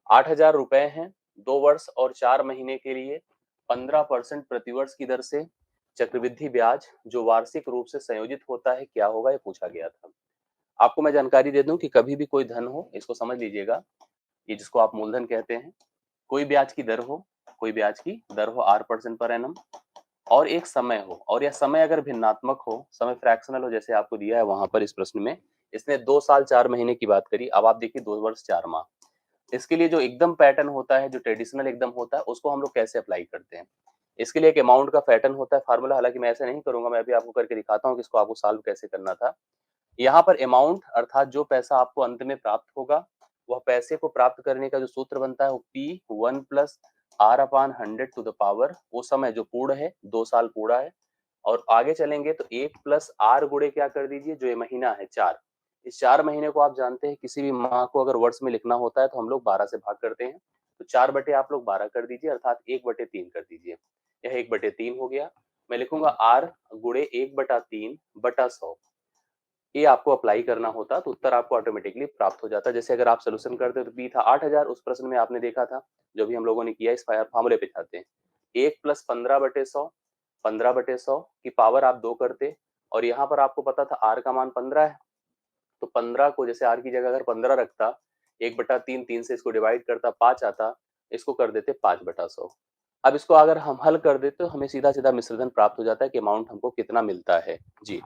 ₹8,000 हैं 2 वर्ष और 4 महीने के लिए 15% प्रतिवर्ष की दर से चक्रवृद्धि ब्याज जो वार्षिक रूप से संयोजित होता है क्या होगा, ये पूछा गया था। आपको मैं जानकारी दे दूं कि कभी भी कोई धन हो, इसको समझ लीजिएगा, ये जिसको आप मूलधन कहते हैं, कोई ब्याज की दर हो, कोई ब्याज की दर हो 8% पर एनम, और एक समय हो, और यह समय अगर भिन्नात्मक हो, समय फ्रैक्शनल हो, जैसे आपको दिया है वहां पर इस प्रश्न में, इसने 2 साल 4 महीने की बात करी। अब आप देखिए 2 वर्ष 4 माह, इसके लिए जो एकदम पैटर्न होता है, जो ट्रेडिशनल एकदम होता है, उसको हम लोग कैसे अप्लाई करते हैं। इसके लिए एक अमाउंट का पैटर्न होता है, फार्मूला, हालांकि मैं ऐसे नहीं करूंगा, मैं अभी आपको करके दिखाता हूँ कि इसको आपको सॉल्व कैसे करना था। यहाँ पर अमाउंट अर्थात जो पैसा आपको अंत में प्राप्त होगा, वह पैसे को प्राप्त करने का जो सूत्र बनता है वो P1 + R/100 वो समय जो पूर्ण है, 2 साल पूरा है। और आगे चलेंगे तो 1 + R गुणे क्या कर दीजिए, जो ये महीना है 4, इस 4 महीने को आप जानते हैं किसी भी माह को अगर वर्ष में लिखना होता है तो हम लोग 12 से भाग करते हैं, तो 4 बटे आप लोग 12 कर दीजिए, अर्थात 1/3 कर दीजिए। यह 1/3 हो गया। मैं लिखूंगा R गुणे 1/3/100, ये आपको अप्लाई करना होता तो उत्तर आपको ऑटोमेटिकली प्राप्त हो जाता। जैसे अगर आप सोल्यूशन करते तो बी था 8,000, उस प्रश्न में आपने देखा था, जो भी हम लोगों ने किया, इस फार्मूले पे जाते हैं, 1 + 15/100, 15/100 की पावर आप 2 करते, और यहाँ पर आपको पता था आर का मान 15 है, तो 15 को जैसे आर की जगह अगर 15 रखता, 1/3, 3 से इसको डिवाइड करता, 5 आता, इसको कर देते 5/100। अब इसको अगर हम हल कर देते तो हमें सीधा सीधा मिश्रधन प्राप्त हो जाता है कि अमाउंट हमको कितना मिलता है जी।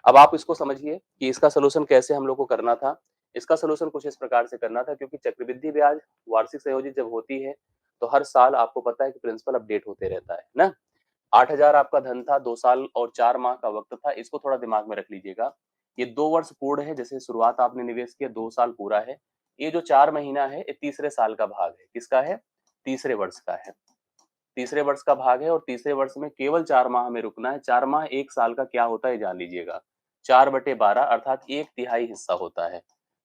अब आप इसको समझिए कि इसका सोल्यूशन कैसे हम लोग को करना था। इसका सोल्यूशन कुछ इस प्रकार से करना था, क्योंकि चक्रवृद्धि ब्याज वार्षिक संयोजित जब होती है तो हर साल आपको पता है कि प्रिंसिपल अपडेट होते रहता है ना। 8,000 आपका धन था, 2 साल और 4 माह का वक्त था, इसको थोड़ा दिमाग में रख लीजिएगा। ये 2 वर्ष पूर्ण है, जैसे शुरुआत आपने निवेश किया, 2 साल पूरा है। ये जो 4 महीना है ये तीसरे साल का भाग है, किसका है, तीसरे वर्ष का है, तीसरे वर्ष का भाग है, और तीसरे वर्ष में केवल 4 माह में रुकना है। 4 माह 1 साल का क्या होता है जान लीजिएगा, 4/12 अर्थात 1/3 हिस्सा होता है,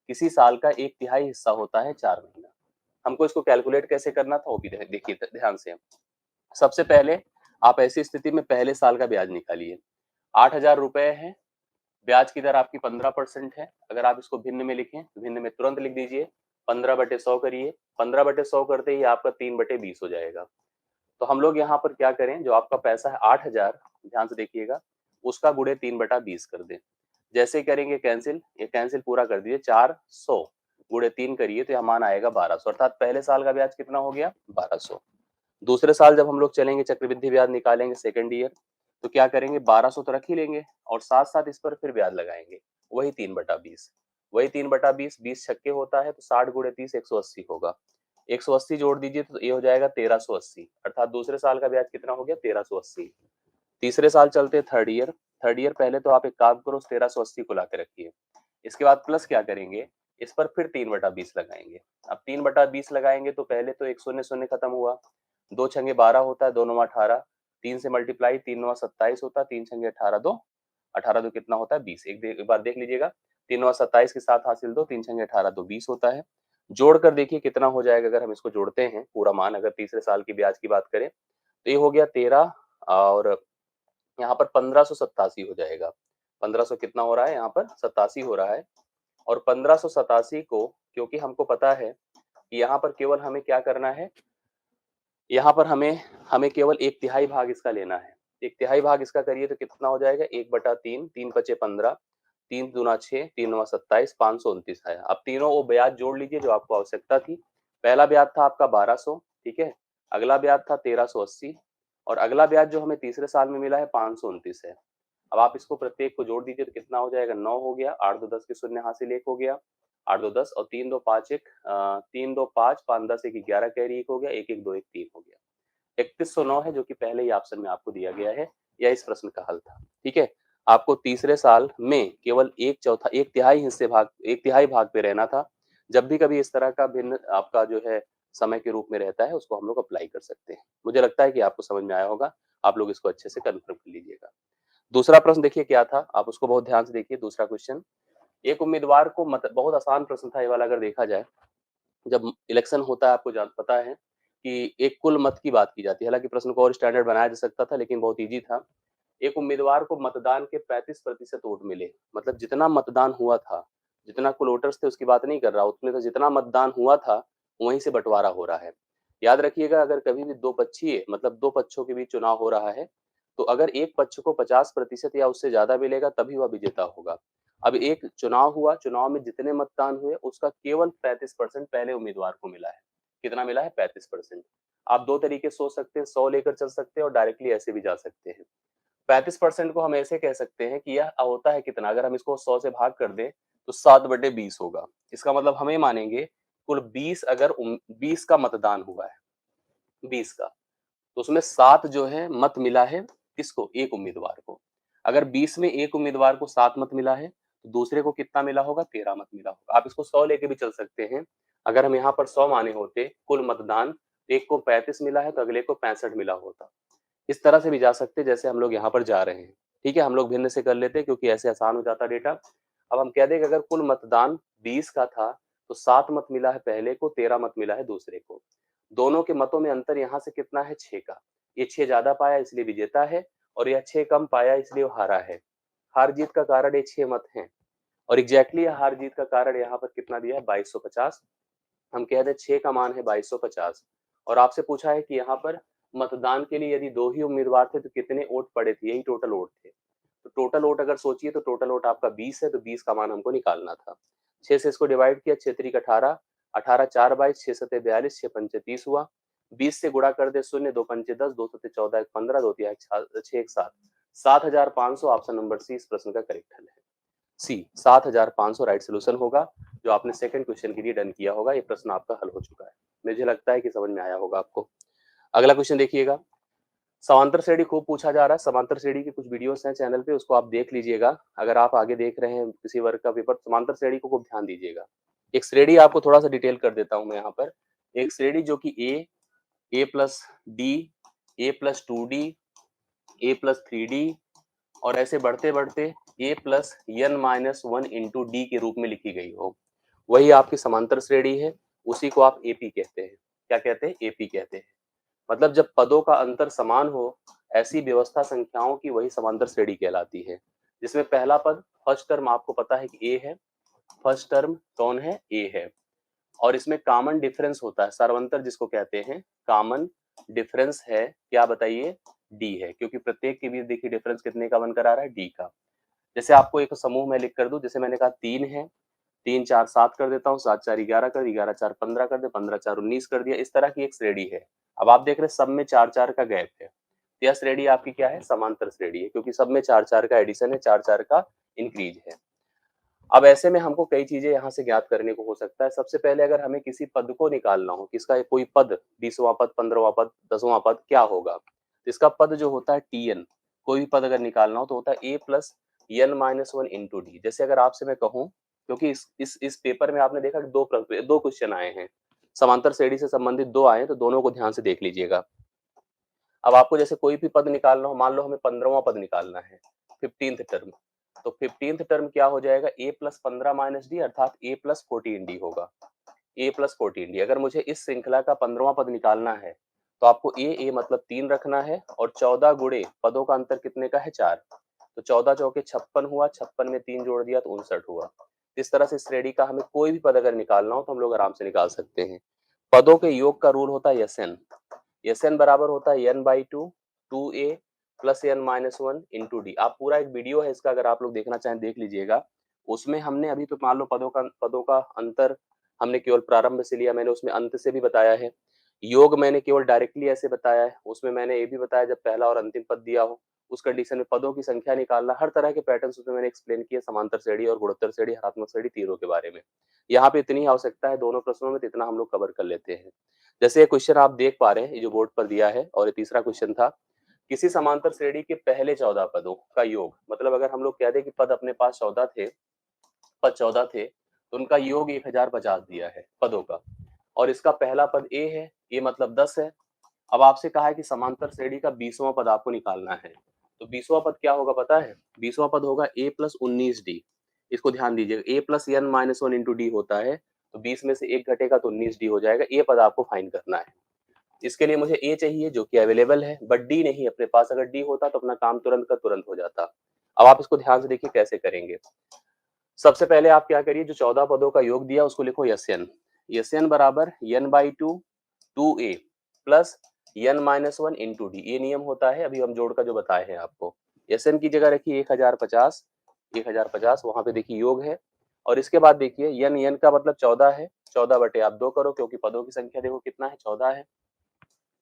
किसी साल का 1/3 हिस्सा होता है 4 महीना। हमको इसको कैलकुलेट कैसे करना था वो भी देखिए ध्यान से। सबसे पहले आप ऐसी स्थिति में पहले साल का ब्याज निकालिए। 8,000 है, ब्याज की दर आपकी 15% है। अगर आप इसको भिन्न में लिखें तो भिन्न में तुरंत लिख दीजिए, 15/100 करिए, 15/100 करते ही आपका 3/20 हो जाएगा। तो हम लोग यहाँ पर क्या करें, जो आपका पैसा है 8,000, ध्यान से देखिएगा, उसका गुणे 3/20 कर दें। जैसे ही करेंगे कैंसिल, ये कैंसिल पूरा कर दीजिए, 400 गुणे 3 करिए तो यह मान आएगा 1200, अर्थात पहले साल का ब्याज कितना हो गया, 1200। दूसरे साल जब हम लोग चलेंगे चक्रवृद्धि ब्याज निकालेंगे सेकेंड ईयर, तो क्या करेंगे, 1200 तो रख ही लेंगे, और साथ साथ इस पर फिर ब्याज लगाएंगे, वही 3/20, वही 3/20, 20 छक्के होता है तो 60 गुणे 30 180 होगा, 180 जोड़ दीजिए तो ये हो जाएगा 1380, अर्थात दूसरे साल का ब्याज कितना हो गया, 1380। तीसरे साल चलते थर्ड ईयर, थर्ड ईयर पहले तो आप एक काम करो, 1380 को ला के रखिए, इसके बाद प्लस क्या करेंगे, इस पर फिर 3/20 लगाएंगे। अब 3/20 लगाएंगे तो पहले तो एक शून्य शून्य खत्म हुआ, 2 छंगे 12 होता है, 2 9 18, 3 से मल्टीप्लाई, 3 9 27 होता है, 3 छंगे 18, 2 18, 2 कितना होता है 20, एक बार देख लीजिएगा, 3 9 27 के साथ हासिल 2, 3 छंगे 18, 2 20 होता है। जोड़कर देखिए कितना हो जाएगा, अगर हम इसको जोड़ते हैं पूरा मान, अगर तीसरे साल की ब्याज की बात करें तो ये हो गया 13, और यहाँ पर 1587 हो जाएगा, 1500 कितना हो रहा है, यहाँ पर 87 हो रहा है। और 1587 को, क्योंकि हमको पता है कि यहाँ पर केवल हमें क्या करना है, यहाँ पर हमें हमें केवल 1/3 भाग इसका लेना है, 1/3 भाग इसका करिए तो कितना हो जाएगा, 1/3, 3 × 5 = 15, 3 दूना 6, 3 9 27, 529 है। अब तीनों वो ब्याज जोड़ लीजिए जो आपको आवश्यकता थी। पहला ब्याज था आपका 1200, ठीक है, अगला ब्याज था 1380, और अगला ब्याज जो हमें तीसरे साल में मिला है 529 है। अब आप इसको प्रत्येक को जोड़ दीजिए तो कितना हो जाएगा, 9 हो गया, 8 2 10 के शून्य हासिल 1 हो गया, 8 2 10 और 3 2 5 1, 3 2 5, 5 10 1 11 कैरी 1 हो गया, 1 1 2 1 3 हो गया, 3109 है, जो कि पहले ही ऑप्शन में आपको दिया गया है, यह इस प्रश्न का हल था। ठीक है, आपको तीसरे साल में केवल एक तिहाई भाग पे रहना था। जब भी कभी इस तरह का भिन्न आपका जो है समय के रूप में रहता है, उसको हम लोग अप्लाई कर सकते हैं। मुझे लगता है कि आपको समझ में आया होगा, आप लोग इसको अच्छे से कन्फर्म कर लीजिएगा। दूसरा प्रश्न देखिए क्या था, आप उसको बहुत ध्यान से देखिए। दूसरा क्वेश्चन, एक उम्मीदवार को बहुत आसान प्रश्न था ये वाला, अगर देखा जाए, जब इलेक्शन होता है, आपको जान पता है कि एक कुल मत की बात की जाती है, हालांकि प्रश्न को और स्टैंडर्ड बनाया जा सकता था, लेकिन बहुत इजी था। एक उम्मीदवार को मतदान के 35% वोट मिले, मतलब जितना मतदान हुआ था, जितना कुल वोटर्स थे उसकी बात नहीं कर रहा, उसमें तो जितना मतदान हुआ था वहीं से बंटवारा हो रहा है। याद रखिएगा, अगर कभी भी दो पक्षीय मतलब दो पक्षों के बीच चुनाव हो रहा है, तो अगर एक पक्ष को 50% या उससे ज्यादा मिलेगा तभी वह विजेता होगा। अब एक चुनाव हुआ, चुनाव में जितने मतदान हुए उसका केवल 35% पहले उम्मीदवार को मिला है। कितना मिला है? 35%। आप दो तरीके सोच सकते हैं, 100 लेकर चल सकते हैं और डायरेक्टली ऐसे भी जा सकते हैं। 35% को हम ऐसे कह सकते हैं कि यह होता है कितना, अगर हम इसको 100 से भाग कर दें तो 7/20 होगा। इसका मतलब हम ये मानेंगे कुल 20, अगर 20 का मतदान हुआ है, 20 का, तो उसमें 7 जो है मत मिला है किसको? एक उम्मीदवार को। अगर 20 में एक उम्मीदवार को 7 मत मिला है तो दूसरे को कितना मिला होगा? 13 मत मिला होगा। आप इसको 100 लेके भी चल सकते हैं। अगर हम यहाँ पर 100 माने होते कुल मतदान, एक को 35 मिला है तो अगले को 65 मिला होता। इस तरह से भी जा सकते हैं जैसे हम लोग यहाँ पर जा रहे हैं। ठीक है, हम लोग भिन्न से कर लेते हैं क्योंकि ऐसे आसान हो जाता डेटा। अब हम कह दें कि अगर कुल मतदान 20 का था तो 7 मत मिला है पहले को, 13 मत मिला है दूसरे को। दोनों के मतों में अंतर यहाँ से कितना है? 6 का। ये 6 ज्यादा पाया इसलिए विजेता है और यह 6 कम पाया इसलिए वो हारा है। हार जीत का कारण ये 6 मत हैं और एग्जैक्टली हार जीत का कारण यहाँ पर कितना दिया है? 2250। हम कह दें 6 का मान है 2250 और आपसे पूछा है कि यहाँ पर मतदान के लिए यदि दो ही उम्मीदवार थे तो कितने वोट पड़े थे? यही टोटल वोट थे। तो टोटल वोट अगर सोचिए तो टोटल वोट आपका 20 है, तो 20 का मान हमको निकालना था। 6 से इसको डिवाइड किया, 6 3 18, 18 4 22, 6 7 42, 6 5 30 हुआ। 20 से गुणा कर दे शून्य, 2 5 10, 2 7 14, 1 15, 2 3 6 1 7, 7500। ऑप्शन नंबर सी इस प्रश्न का करेक्ट हल है। सी 7500 राइट सोल्यूशन होगा, जो आपने सेकंड क्वेश्चन के लिए डन किया होगा। ये प्रश्न आपका हल हो चुका है। मुझे लगता है कि समझ में आया होगा आपको। अगला क्वेश्चन देखिएगा। समांतर श्रेणी खूब पूछा जा रहा है। समांतर श्रेणी के कुछ वीडियोस हैं चैनल पे, उसको आप देख लीजिएगा। अगर आप आगे देख रहे हैं किसी वर्ग का पेपर, समांतर श्रेणी को खूब ध्यान दीजिएगा। एक श्रेणी आपको थोड़ा सा डिटेल कर देता हूं मैं यहाँ पर। एक श्रेणी जो कि A plus D, A plus 2d, A plus 3d और ऐसे बढ़ते बढ़ते A plus n minus 1 into D के रूप में लिखी गई हो, वही आपकी समांतर श्रेणी है। उसी को आप एपी कहते हैं। क्या कहते हैं? एपी कहते हैं। मतलब जब पदों का अंतर समान हो, ऐसी व्यवस्था संख्याओं की, वही समांतर श्रेणी कहलाती है। जिसमें पहला पद, फर्स्ट टर्म आपको पता है कि ए है। फर्स्ट टर्म कौन है? ए है। और इसमें कॉमन डिफरेंस होता है, सर्वंतर जिसको कहते हैं। कॉमन डिफरेंस है क्या? बताइए। डी है, क्योंकि प्रत्येक के बीच देखिए डिफरेंस कितने का बनकर आ रहा है? डी का। जैसे आपको एक समूह में लिख कर दूं, जैसे मैंने कहा 3 है, 3 4 7 कर देता हूँ, 7 4 11 कर, 11 4 15 कर दे, 15 4 19 कर दिया। इस तरह की एक श्रेणी है। अब आप देख रहे हैं सब में 4 4 का गैप है। यह श्रेणी आपकी क्या है? समांतर श्रेणी है, क्योंकि सब में 4 4 का एडिशन है, 4 4 का इंक्रीज है। अब ऐसे में हमको कई चीजें यहाँ से ज्ञात करने को हो सकता है। सबसे पहले अगर हमें किसी पद को निकालना हो, किसका कोई पद, 20वां पद, 15वां पद, 10वां पद, क्या होगा? इसका पद जो होता है टीएन, कोई भी पद अगर निकालना हो तो होता है A plus N minus 1 into D. जैसे अगर आपसे मैं कहूँ, क्योंकि इस पेपर में आपने देखा कि दो क्वेश्चन आए हैं, समांतर श्रेणी से संबंधित दो आए हैं, तो दोनों को ध्यान से देख लीजिएगा। अब आपको जैसे कोई भी पद निकालना हो, मान लो हमें 15वां पद निकालना है, 15th टर्म, तो 15th टर्म क्या हो जाएगा? ए प्लस 15 माइनस डी, अर्थात ए प्लस 14 डी होगा। ए प्लस 14 डी। अगर मुझे इस श्रृंखला का 15वां पद निकालना है तो आपको ए मतलब 3 रखना है और 14 गुणे पदों का अंतर कितने का है? 4। तो 14 चौके 56 हुआ, 56 में 3 जोड़ दिया तो 59 हुआ। इस तरह से श्रेणी का हमें कोई भी पद अगर निकालना हो तो हम लोग आराम से निकाल सकते हैं। पदों के योग का रूल होता है एन। एन बराबर होता है N by two, 2a plus N minus 1 into D. आप पूरा एक वीडियो है इसका, अगर आप लोग देखना चाहें देख लीजिएगा। उसमें हमने अभी तो मान लो पदों का अंतर हमने केवल प्रारंभ से लिया, मैंने उसमें अंत से भी बताया है। योग मैंने केवल डायरेक्टली ऐसे बताया है। उसमें मैंने ये भी बताया जब पहला और अंतिम पद दिया हो उस कंडीशन में पदों की संख्या निकालना, हर तरह के पैटर्न उसमें मैंने एक्सप्लेन किया। समांतर श्रेणी और गुणोत्तर श्रेणी, हरात्मक श्रेणी, तीरों के बारे में। यहाँ पे इतनी आवश्यकता है दोनों प्रश्नों में, तो इतना हम लोग कवर कर लेते हैं। जैसे ये क्वेश्चन आप देख पा रहे हैं, ये जो बोर्ड पर दिया है, और ये तीसरा क्वेश्चन था, किसी समांतर श्रेणी के पहले 14 पदों का योग। मतलब अगर हम लोग कह दें कि पद अपने पास 14 थे, पद 14 थे, तो उनका योग 1050 दिया है पदों का, और इसका पहला पद ए है, ये मतलब 10 है। अब आपसे कहा है कि समांतर श्रेणी का 20वां पद आपको निकालना है, तो 20वां पद क्या होगा पता है? 20वां पद होगा ए प्लस 19d। इसको ध्यान दीजिएगा, A plus N minus 1 into D होता है, तो 20 में से एक घटेगा तो 19d हो जाएगा। ये पद आपको फाइंड करना है। इसके लिए मुझे ए चाहिए जो कि अवेलेबल है, बट डी नहीं अपने पास। अगर डी होता तो अपना काम तुरंत का तुरंत हो जाता। अब आप इसको ध्यान से देखिए कैसे करेंगे। सबसे पहले आप क्या करिए, जो 14 पदों का योग दिया उसको लिखो एन। एस एन बराबर N by two 2a plus n minus one into D, ये नियम होता है अभी हम जोड़ का जो बताए हैं आपको। एस एन की जगह रखिए 1050, 1050 वहां पे देखिए योग है, और इसके बाद देखिए n का मतलब 14 है, 14 बटे आप 2 करो क्योंकि पदों की संख्या देखो कितना है, 14 है।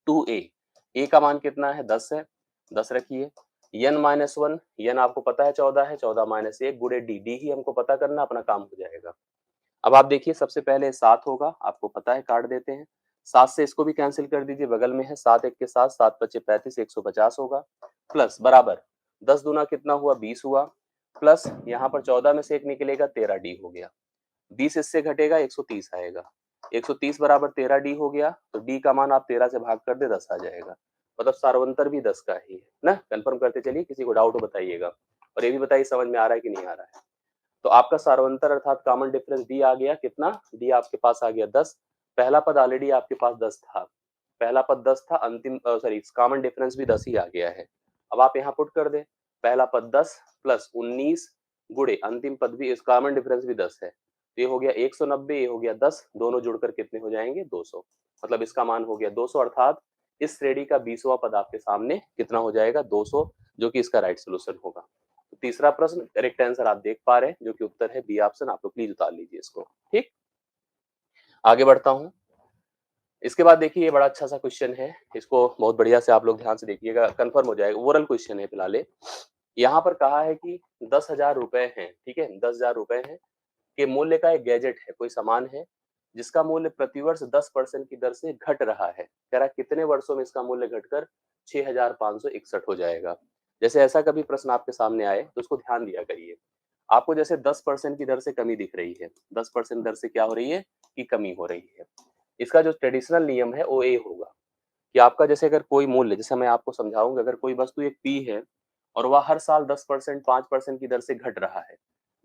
2a, a का मान कितना है, 10 है, 10 रखिए। n माइनस वन, n आपको पता है 14 है, 14 माइनस एक गुड़े डी, डी ही हमको पता करना, अपना काम हो जाएगा। अब आप देखिए सबसे पहले 7 होगा, आपको पता है, काट देते हैं। 7 से इसको भी कैंसिल कर दीजिए, बगल में है 7 एक के साथ, 7 पच्चे 35, 150 होगा, प्लस बराबर 10 दूना कितना हुआ, 20 हुआ, प्लस यहाँ पर 14 में से एक निकलेगा, 13 डी हो गया। 20 इससे घटेगा, 130 आएगा। 130 बराबर 13 डी हो गया, तो डी का मान आप 13 से भाग कर दे, 10 आ जाएगा। मतलब सार्वंतर भी 10 का ही है ना। कंफर्म करते चलिए, किसी को डाउट हो बताइएगा, और ये भी बताइए समझ में आ रहा है कि नहीं आ रहा है। तो आपका सार्वंतर अर्थात कॉमन डिफरेंस डी आ गया, कितना, डी आपके पास आ गया 10। पहला पद ऑलरेडी आपके पास 10 था, पहला पद 10 था, अंतिम सॉरी कॉमन डिफरेंस भी 10 ही आ गया है। अब आप यहाँ पुट कर दे, पहला पद 10 प्लस 19 गुड़े अंतिम पद भी, इस कॉमन डिफरेंस भी 10 है, तो ये हो गया 190, ये हो गया 10, दोनों जुड़कर कितने हो जाएंगे, 200। मतलब इसका मान हो गया 200, अर्थात इस श्रेणी का 20वां पद आपके सामने कितना हो जाएगा, 200, जो कि इसका राइट सोल्यूशन होगा। तो तीसरा प्रश्न करेक्ट आंसर आप देख पा रहे हैं, जो कि उत्तर है बी ऑप्शन। आप लोग प्लीज उतार लीजिए इसको। ठीक, आगे बढ़ता हूं। इसके बाद देखिए ये बड़ा अच्छा सा क्वेश्चन है, इसको बहुत बढ़िया से आप लोग ध्यान से देखिएगा, कंफर्म हो जाएगा, ओरल क्वेश्चन है फिलहाल। यहाँ पर कहा है कि 10,000 रुपए हैं, ठीक है, 10,000 रुपए हैं के मूल्य का एक गैजेट है, कोई सामान है, जिसका मूल्य प्रतिवर्ष 10% की दर से घट रहा है। कह रहा है कितने वर्षों में इसका मूल्य घटकर 6,561 हो जाएगा। जैसे ऐसा कभी प्रश्न आपके सामने आए तो उसको ध्यान दिया करिए। आपको जैसे 10% की दर से कमी दिख रही है, 10% दर से क्या हो रही है, कि कमी हो रही है। इसका जो ट्रेडिशनल नियम है वो ये होगा कि आपका जैसे अगर कोई मूल्य, जैसे मैं आपको समझाऊंगा, अगर कोई वस्तु एक पी है और वह हर साल 10%, 5% की दर से घट रहा है,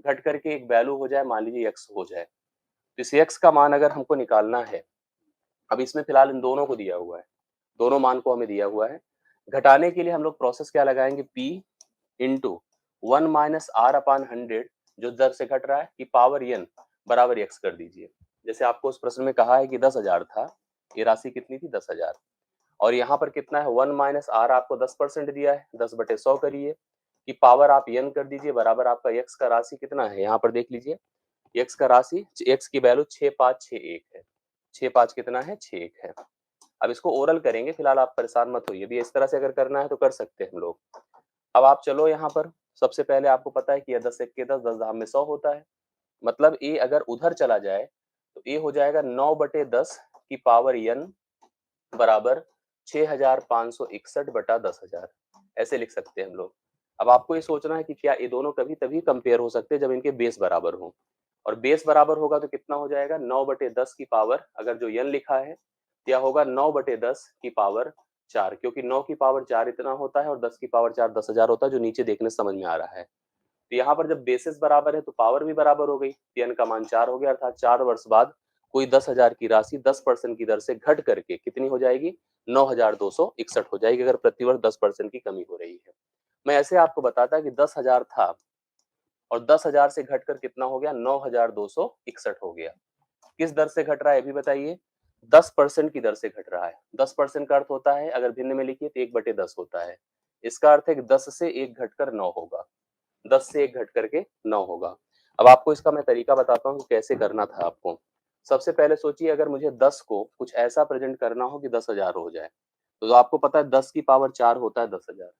घट करके एक वैल्यू हो जाए, मान लीजिए एक्स हो जाए, तो इस एक्स का मान अगर हमको निकालना है, अब इसमें फिलहाल इन दोनों को दिया हुआ है, दोनों मान को हमें दिया हुआ है। घटाने के लिए हम लोग प्रोसेस क्या लगाएंगे, P into 1 minus R upon 100, जो दर से घट रहा है, की पावर एन बराबर एक्स कर दीजिए। जैसे आपको उस प्रश्न में कहा है कि 10,000 था, ये राशि कितनी थी, 10,000, और यहाँ पर कितना है, 1 माइनस आर आपको 10% दिया है, 10/100 करिए, कि पावर आप एन कर दीजिए, बराबर आपका एक्स का राशि कितना है, यहाँ पर देख लीजिए, एक्स का राशि, एक्स की वैल्यू 6561 है, 65 कितना है, 61 है। अब इसको ओरल करेंगे, फिलहाल आप परेशान मत होइए, भी इस तरह से अगर करना है तो कर सकते हैं हम लोग। अब आप चलो यहाँ पर, सबसे पहले आपको पता है कि 10 1 10, 10 धाम में 100 होता है, मतलब ए अगर उधर चला जाए तो ए हो जाएगा 9/10 की पावर एन बराबर 6,561/10,000, ऐसे लिख सकते हैं हम लोग। अब आपको ये सोचना है कि क्या ये दोनों कभी तभी कंपेयर हो सकते हैं जब इनके बेस बराबर हो, और बेस बराबर होगा तो कितना हो जाएगा, 9/10 की पावर, अगर जो n लिखा है क्या होगा, 9/10 की पावर 4, क्योंकि 9 की पावर 4 इतना होता है और 10 की पावर 4 10,000 होता है, जो नीचे देखने से समझ में आ रहा है। तो यहाँ पर जब बेसिस बराबर है तो पावर भी बराबर हो गई, n का मान 4 हो गया, अर्थात 4 वर्ष बाद कोई 10,000 की राशि 10% की दर से घट करके कितनी हो जाएगी, 9,261 हो जाएगी, अगर प्रतिवर्ष 10% की कमी हो रही है। मैं ऐसे आपको बताता कि 10,000 था और 10,000 से घटकर कितना हो गया, 9,261 हो गया। किस दर से घट रहा है, अभी बताइए, 10% की दर से घट रहा है। 10% का अर्थ होता है, अगर भिन्न में लिखिए तो 1/10 होता है। इसका अर्थ है कि 10 से 1 घटकर 9 होगा, 10 से 1 घट करके 9 होगा। अब आपको इसका मैं तरीका बताता हूँ कैसे करना था आपको। सबसे पहले सोचिए, अगर मुझे 10 को कुछ ऐसा प्रेजेंट करना हो कि 10,000 हो जाए, तो आपको पता है 10 की पावर 4 होता है 10,000।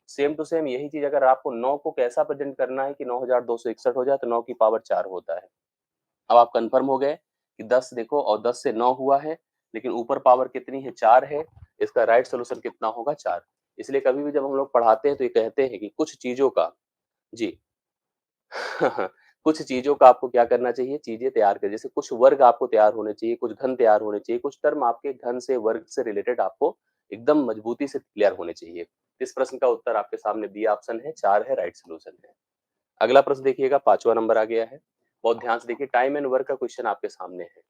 सेम टू सेम यही चीज अगर आपको 9 को कैसा प्रेजेंट करना है कि 9,261 हो जाए, तो 9 की पावर 4 होता है। अब आप कंफर्म हो गए कि 10 देखो, और 10 से 9 हुआ है, लेकिन ऊपर पावर कितनी है, 4 है। इसका राइट सोल्यूशन कितना होगा, 4। इसलिए कभी भी जब हम लोग पढ़ाते हैं तो ये कहते हैं कि कुछ चीजों का, जी कुछ चीजों का आपको क्या करना चाहिए, चीजें तैयार कर, जैसे कुछ वर्ग आपको तैयार होने चाहिए, कुछ घन तैयार होने चाहिए, कुछ टर्म आपके घन से वर्ग से रिलेटेड आपको एकदम मजबूती से क्लियर होने चाहिए। इस प्रश्न का उत्तर आपके सामने बी ऑप्शन है, 4 है, राइट सोल्यूशन है। अगला प्रश्न देखिएगा, 5वां नंबर आ गया है, बहुत ध्यान से देखिए, टाइम एंड वर्क का क्वेश्चन आपके सामने है।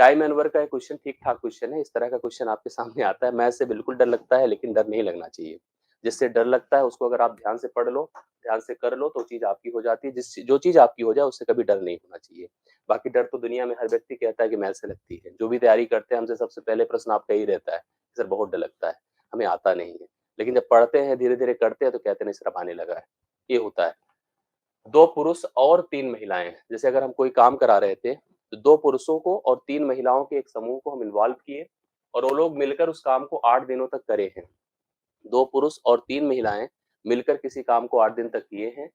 टाइम एंड वर्क का क्वेश्चन ठीक ठाक क्वेश्चन है, इस तरह का क्वेश्चन आपके सामने आता है, मैथ से बिल्कुल डर लगता है, लेकिन डर नहीं लगना चाहिए। जिससे डर लगता है उसको अगर आप ध्यान से पढ़ लो, ध्यान से कर लो तो चीज आपकी हो जाती है। जो चीज आपकी हो जाए उससे कभी डर नहीं होना चाहिए। बाकी डर तो दुनिया में हर व्यक्ति कहता है कि मैथ से लगती है। जो भी तैयारी करते हैं हमसे सबसे पहले प्रश्न आपका ही रहता है, सर बहुत डर लगता है, हमें आता नहीं है। लेकिन जब पढ़ते हैं, धीरे धीरे करते हैं तो कहते हैं नहीं सर अब आने लगा है। ये होता है। 2 पुरुष और 3 महिलाएं, जैसे अगर हम कोई काम करा रहे थे तो 2 पुरुषों को और 3 महिलाओं के एक समूह को हम इन्वॉल्व किए और वो लोग मिलकर उस काम को 8 दिनों तक करे हैं। 2 पुरुष और 3 महिलाएं मिलकर किसी काम को 8 दिन तक किए हैं,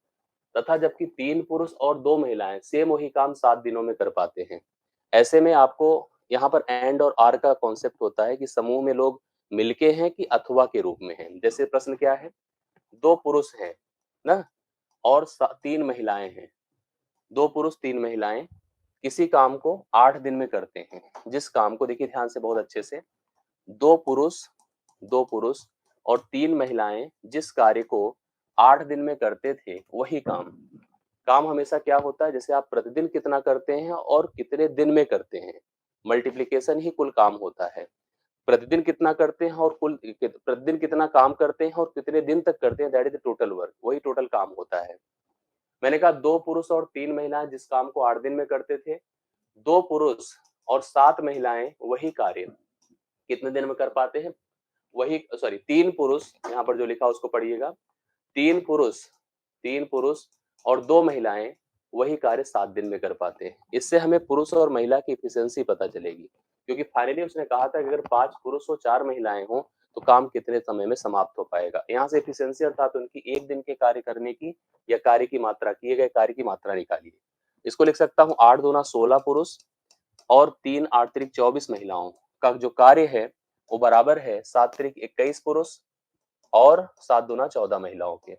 तथा जबकि 3 पुरुष और 2 महिलाएं सेम वही काम 7 दिनों में कर पाते हैं। ऐसे में आपको यहाँ पर एंड और आर का कॉन्सेप्ट होता है कि समूह में लोग मिलके हैं कि अथवा के रूप में हैं। जैसे प्रश्न क्या है, 2 पुरुष हैं ना और 3 महिलाएं हैं। 2 पुरुष 3 महिलाएं किसी काम को 8 दिन में करते हैं। जिस काम को, देखिए ध्यान से बहुत अच्छे से, 2 पुरुष 2 पुरुष और 3 महिलाएं जिस कार्य को 8 दिन में करते थे वही काम। काम हमेशा क्या होता है, जैसे आप प्रतिदिन कितना करते हैं और कितने दिन में करते हैं, मल्टीप्लिकेशन ही कुल काम होता है। प्रतिदिन कितना करते हैं और प्रतिदिन कितना काम करते हैं और कितने दिन तक करते हैं, that is the total work, वही टोटल काम होता है। मैंने कहा 2 पुरुष और 3 महिलाएं जिस काम को 8 दिन में करते थे, 2 पुरुष और 7 महिलाएं वही कार्य कितने दिन में कर पाते हैं, वही सॉरी 3 पुरुष, यहाँ पर जो लिखा उसको पढ़िएगा, 3 पुरुष और 2 महिलाएं वही कार्य 7 दिन में कर पाते हैं। इससे हमें पुरुष और महिला की एफिशिएंसी पता चलेगी, क्योंकि फाइनली उसने कहा था कि अगर 5 पुरुष और 4 महिलाएं हों तो काम कितने समय में समाप्त हो पाएगा। यहाँ से एफिशिएंसी अर्थात उनकी एक दिन के कार्य करने की या कार्य की मात्रा, किए गए कार्य की मात्रा निकालिए। इसको लिख सकता हूँ 8 दूना 16 पुरुष और 3 8 त्रिक 24 महिलाओं का जो कार्य है वो बराबर है 7 त्रिक 21 पुरुष और 7 दूना 14 महिलाओं के।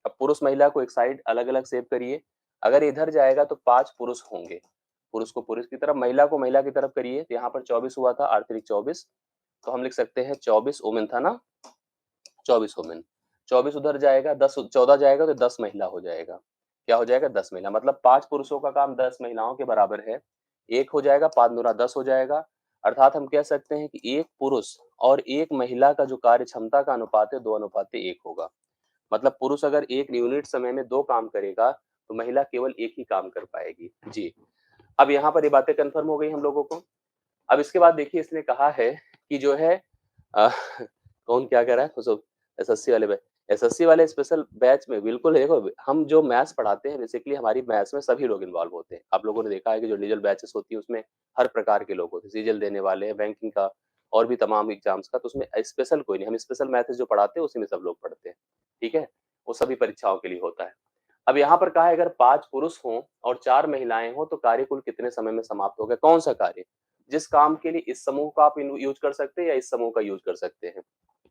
अब पुरुष महिला को एक साइड अलग अलग सेव करिए। अगर इधर जाएगा तो 5 पुरुष होंगे, पुरुष को पुरुष की तरफ, महिला को महिला की तरफ करिए तो यहाँ पर 24 हुआ था, 8 त्रिक 24, तो हम लिख सकते हैं 24 वुमेन था ना, 24 वुमेन। 24 उधर जाएगा, 10 14 जाएगा तो 10 महिला हो जाएगा। क्या हो जाएगा, 10 महिला, मतलब 5 पुरुषों का काम 10 महिलाओं के बराबर है। एक हो जाएगा, 5 दूना 10 हो जाएगा। अर्थात हम कह सकते हैं कि एक पुरुष और एक महिला का जो कार्य क्षमता का अनुपात है 2:1 होगा। मतलब पुरुष अगर एक यूनिट समय में 2 काम करेगा तो महिला केवल एक ही काम कर पाएगी। जी, अब यहाँ पर ये बातें कंफर्म हो गई हम लोगों को। अब इसके बाद देखिए इसने कहा है कि जो है कौन क्या कह रहा है, तो एसएससी वाले एसएससी वाले स्पेशल बैच में बिल्कुल देखो, हम जो मैथ्स पढ़ाते हैं बेसिकली हमारी मैथ्स में सभी लोग इन्वॉल्व होते हैं। आप लोगों ने देखा है कि जो इंडिविजुअल बैचेस होती है उसमें हर प्रकार के लोग होते हैं, सीजीएल देने वाले, बैंकिंग का और भी तमाम एग्जाम्स का, तो उसमें स्पेशल कोई नहीं, हम स्पेशल मैथ्स जो पढ़ाते हैं उसी में सब लोग पढ़ते हैं। ठीक है, वो सभी परीक्षाओं के लिए होता है। अब यहाँ पर कहा है अगर 5 पुरुष हों और 4 महिलाएं हों तो कार्य कुल कितने समय में समाप्त होगा। कौन सा कार्य, जिस काम के लिए इस समूह का आप यूज कर सकते हैं या इस समूह का यूज कर सकते हैं।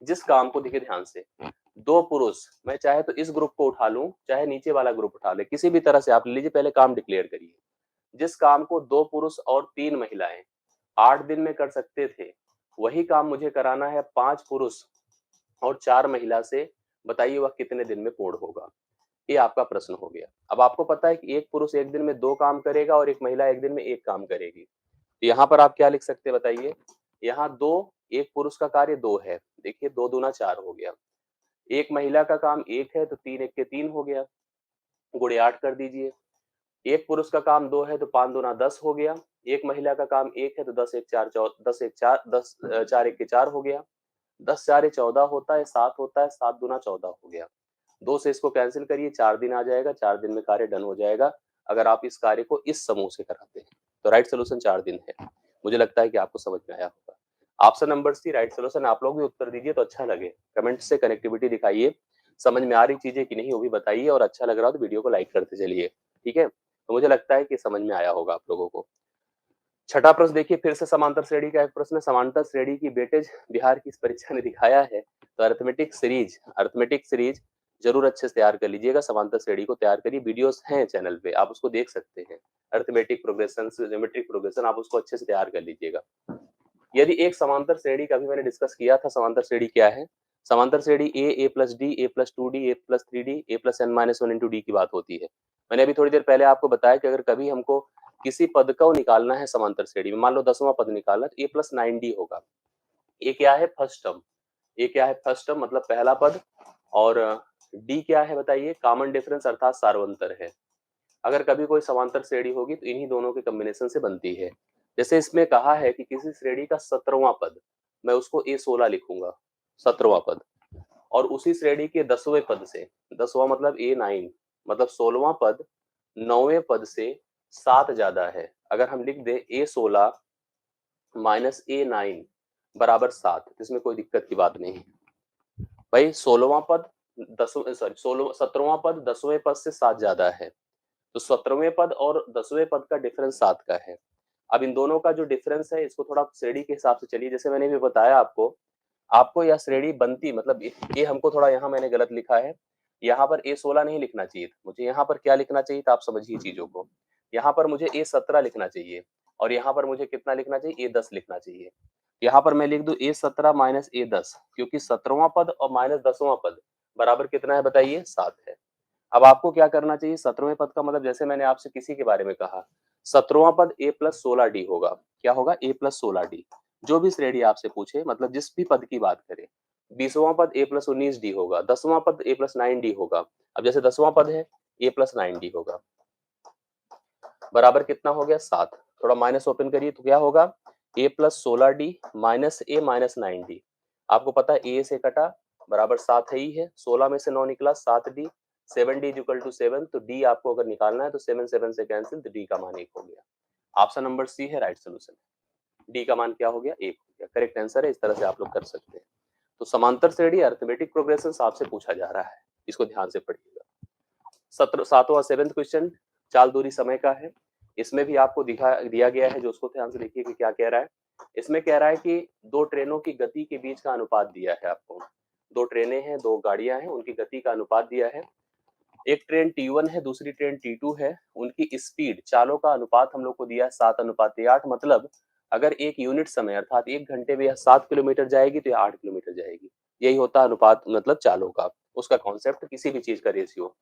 जिस काम को, देखिए ध्यान से, 2 पुरुष, मैं चाहे तो इस ग्रुप को उठा लूं चाहे नीचे वाला ग्रुप उठा ले, किसी भी तरह से आप ले लीजिए, पहले काम डिक्लेयर करिए। जिस काम को 2 पुरुष और 3 महिलाएं 8 दिन में कर सकते थे वही काम मुझे कराना है 5 पुरुष और 4 महिला से, बताइए वह कितने दिन में पूर्ण होगा। ये आपका प्रश्न हो गया। अब आपको पता है कि एक पुरुष एक दिन में 2 काम करेगा और एक महिला एक दिन में 1 काम करेगी। तो यहाँ पर आप क्या लिख सकते हैं बताइए, यहाँ 2, एक पुरुष का कार्य 2 है, देखिए 2 दूना 4 हो गया। एक महिला का काम 1 है तो 3 1 के 3 हो गया, गुणे 8 कर दीजिए। एक पुरुष का काम 2 है तो 5 दूना 10 हो गया। एक महिला का काम 1 है तो 10 1 4 10 1 4 10 4 1 के 4 हो गया। 10 4 14 होता है, 7 होता है, 7 दूना 14 हो गया। 2 से इसको कैंसिल करिए, 4 दिन आ जाएगा, 4 दिन में कार्य डन हो जाएगा अगर आप इस कार्य को इस समूह से कराते हैं। तो राइट सोल्यूशन 4 दिन है। मुझे लगता है कि आपको समझ में आया होगा। ऑप्शन नंबर्स थी राइट सोल्यूशन, आप लोग भी उत्तर दीजिए तो अच्छा लगे। कमेंट से कनेक्टिविटी दिखाइए, समझ में आ रही चीजें कि नहीं वो भी बताइए, और अच्छा लग रहा हो तो वीडियो को लाइक करते चलिए। ठीक है, तो मुझे लगता है कि समझ में आया होगा आप लोगों को। छठा प्रश्न देखिए, फिर से समांतर श्रेणी का एक प्रश्न है। समांतर श्रेणी की वेटेज बिहार की इस परीक्षा ने दिखाया है, तो अरिथमेटिक सीरीज जरूर अच्छे से तैयार कर लीजिएगा। समांतर श्रेणी को तैयार करिए, वीडियोस हैं चैनल पे, आप उसको देख सकते हैं। अरिथमेटिक प्रोग्रेशन, ज्योमेट्रिक प्रोग्रेशन, आप उसको अच्छे से तैयार कर लीजिएगा। यदि एक समांतर श्रेणी का भी मैंने डिस्कस किया था, समांतर श्रेणी क्या है, समांतर श्रेणी A plus D, A plus two D, A plus 3डी, A plus n minus 1 into D की बात होती है। मैंने अभी थोड़ी देर पहले आपको बताया कि अगर कभी हमको किसी पद को निकालना है समांतर श्रेणी में, मान लो 10वां पद निकालना, तो ए प्लस 9डी होगा। ये क्या है, फर्स्ट टर्म। ए क्या है? फर्स्ट टर्म मतलब पहला पद, और डी क्या है बताइए? कॉमन डिफरेंस अर्थात सार्वंतर है। अगर कभी कोई समांतर श्रेणी होगी तो इन्हीं दोनों के कॉम्बिनेशन से बनती है। जैसे इसमें कहा है कि किसी श्रेणी का 17वां पद, मैं उसको A16 लिखूंगा, 17वां पद, और उसी श्रेणी के 10वें पद से, 10वां मतलब A9, मतलब 16वां पद 9वें पद से 7 ज्यादा है। अगर हम लिख दें A16 माइनस A9 बराबर 7, इसमें कोई दिक्कत की बात नहीं। भाई 16वां पद 10वें, सॉरी 16 17वां पद 10वें पद से 7 ज्यादा है, तो 17वें पद और 10वें पद का डिफरेंस 7 का है। अब इन दोनों का जो डिफरेंस है इसको थोड़ा श्रेणी के हिसाब से चलिए, जैसे मैंने भी बताया आपको, आपको यह श्रेणी बनती मतलब ये हमको थोड़ा यहाँ मैंने गलत लिखा है, यहाँ पर A16 नहीं लिखना चाहिए था मुझे, यहाँ पर क्या लिखना चाहिए था आप समझिए चीजों को। यहाँ पर मुझे A17 लिखना चाहिए, और यहाँ पर मुझे कितना लिखना चाहिए? A10 लिखना चाहिए। यहाँ पर मैं लिख दूं A17 माइनस A10, क्योंकि 17वां पद और माइनस 10वां पद बराबर कितना है बताइए? 7 है। अब आपको क्या करना चाहिए? 17वें पद का मतलब, जैसे मैंने आपसे किसी के बारे में कहा, 17वां पद A+16D होगा। क्या होगा? A+16D। जो भी श्रेणी आपसे पूछे, मतलब जिस भी पद की बात करें, 20वां पद A+19D होगा, 10वां पद A+9D होगा। अब जैसे 10वां पद है, A+9D होगा, बराबर कितना हो गया? 7। थोड़ा माइनस ओपन करिए तो क्या होगा? A+16D minus A minus 9D। आपको पता है A से कटा बराबर 7 है ही है, 16 में से 9 निकला 7D, 7D is equal to 7, तो D आपको अगर निकालना है तो 7 7 से कैंसिल, तो D का मान 1 हो गया। ऑप्शन नंबर सी है राइट सोल्यूशन। D का मान क्या हो गया? 1 हो गया, करेक्ट आंसर है। इस तरह से आप लोग कर सकते हैं। तो समांतर श्रेणी अरिथमेटिक प्रोग्रेशन आपसे पूछा जा रहा है, इसको ध्यान से पढ़िएगा। 7वां 7th क्वेश्चन चाल दूरी समय का है। इसमें भी आपको दिया गया है, जो उसको ध्यान से देखिए कि क्या कह रहा है। इसमें कह रहा है कि दो ट्रेनों की गति के बीच का अनुपात दिया है आपको। दो ट्रेनें हैं, दो गाड़ियां हैं, उनकी गति का अनुपात दिया है। एक ट्रेन T1 है, दूसरी ट्रेन T2 है। उनकी स्पीड, चालों का अनुपात हम लोग को दिया है 7:8। मतलब अगर एक यूनिट समय अर्थात 1 घंटे में यह 7 किलोमीटर जाएगी तो यह 8 किलोमीटर जाएगी। यही होता है अनुपात, मतलब चालों का, उसका कॉन्सेप्ट, किसी भी चीज का रेशियो।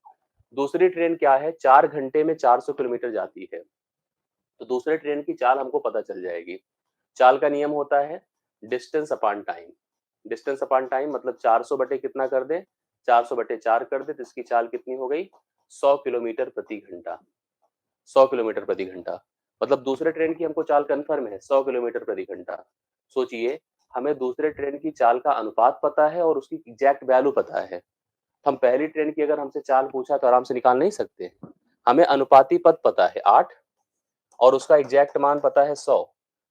दूसरी ट्रेन क्या है? 4 घंटे में 400 किलोमीटर जाती है, तो दूसरे ट्रेन की चाल हमको पता चल जाएगी। चाल का नियम होता है distance upon time. Distance upon time मतलब 400 बटे कितना कर दे? 400 बटे 4 कर दे, तो इसकी चाल कितनी हो गई? 100 किलोमीटर प्रति घंटा। 100 किलोमीटर प्रति घंटा, मतलब दूसरे ट्रेन की हमको चाल कंफर्म है 100 किलोमीटर प्रति घंटा। सोचिए, हमें दूसरे ट्रेन की चाल का अनुपात पता है और उसकी एग्जैक्ट वैल्यू पता है। हम पहली ट्रेन की अगर हमसे चाल पूछा तो आराम से निकाल नहीं सकते। हमें अनुपाती पद पता है 8, और उसका एग्जैक्ट मान पता है 100।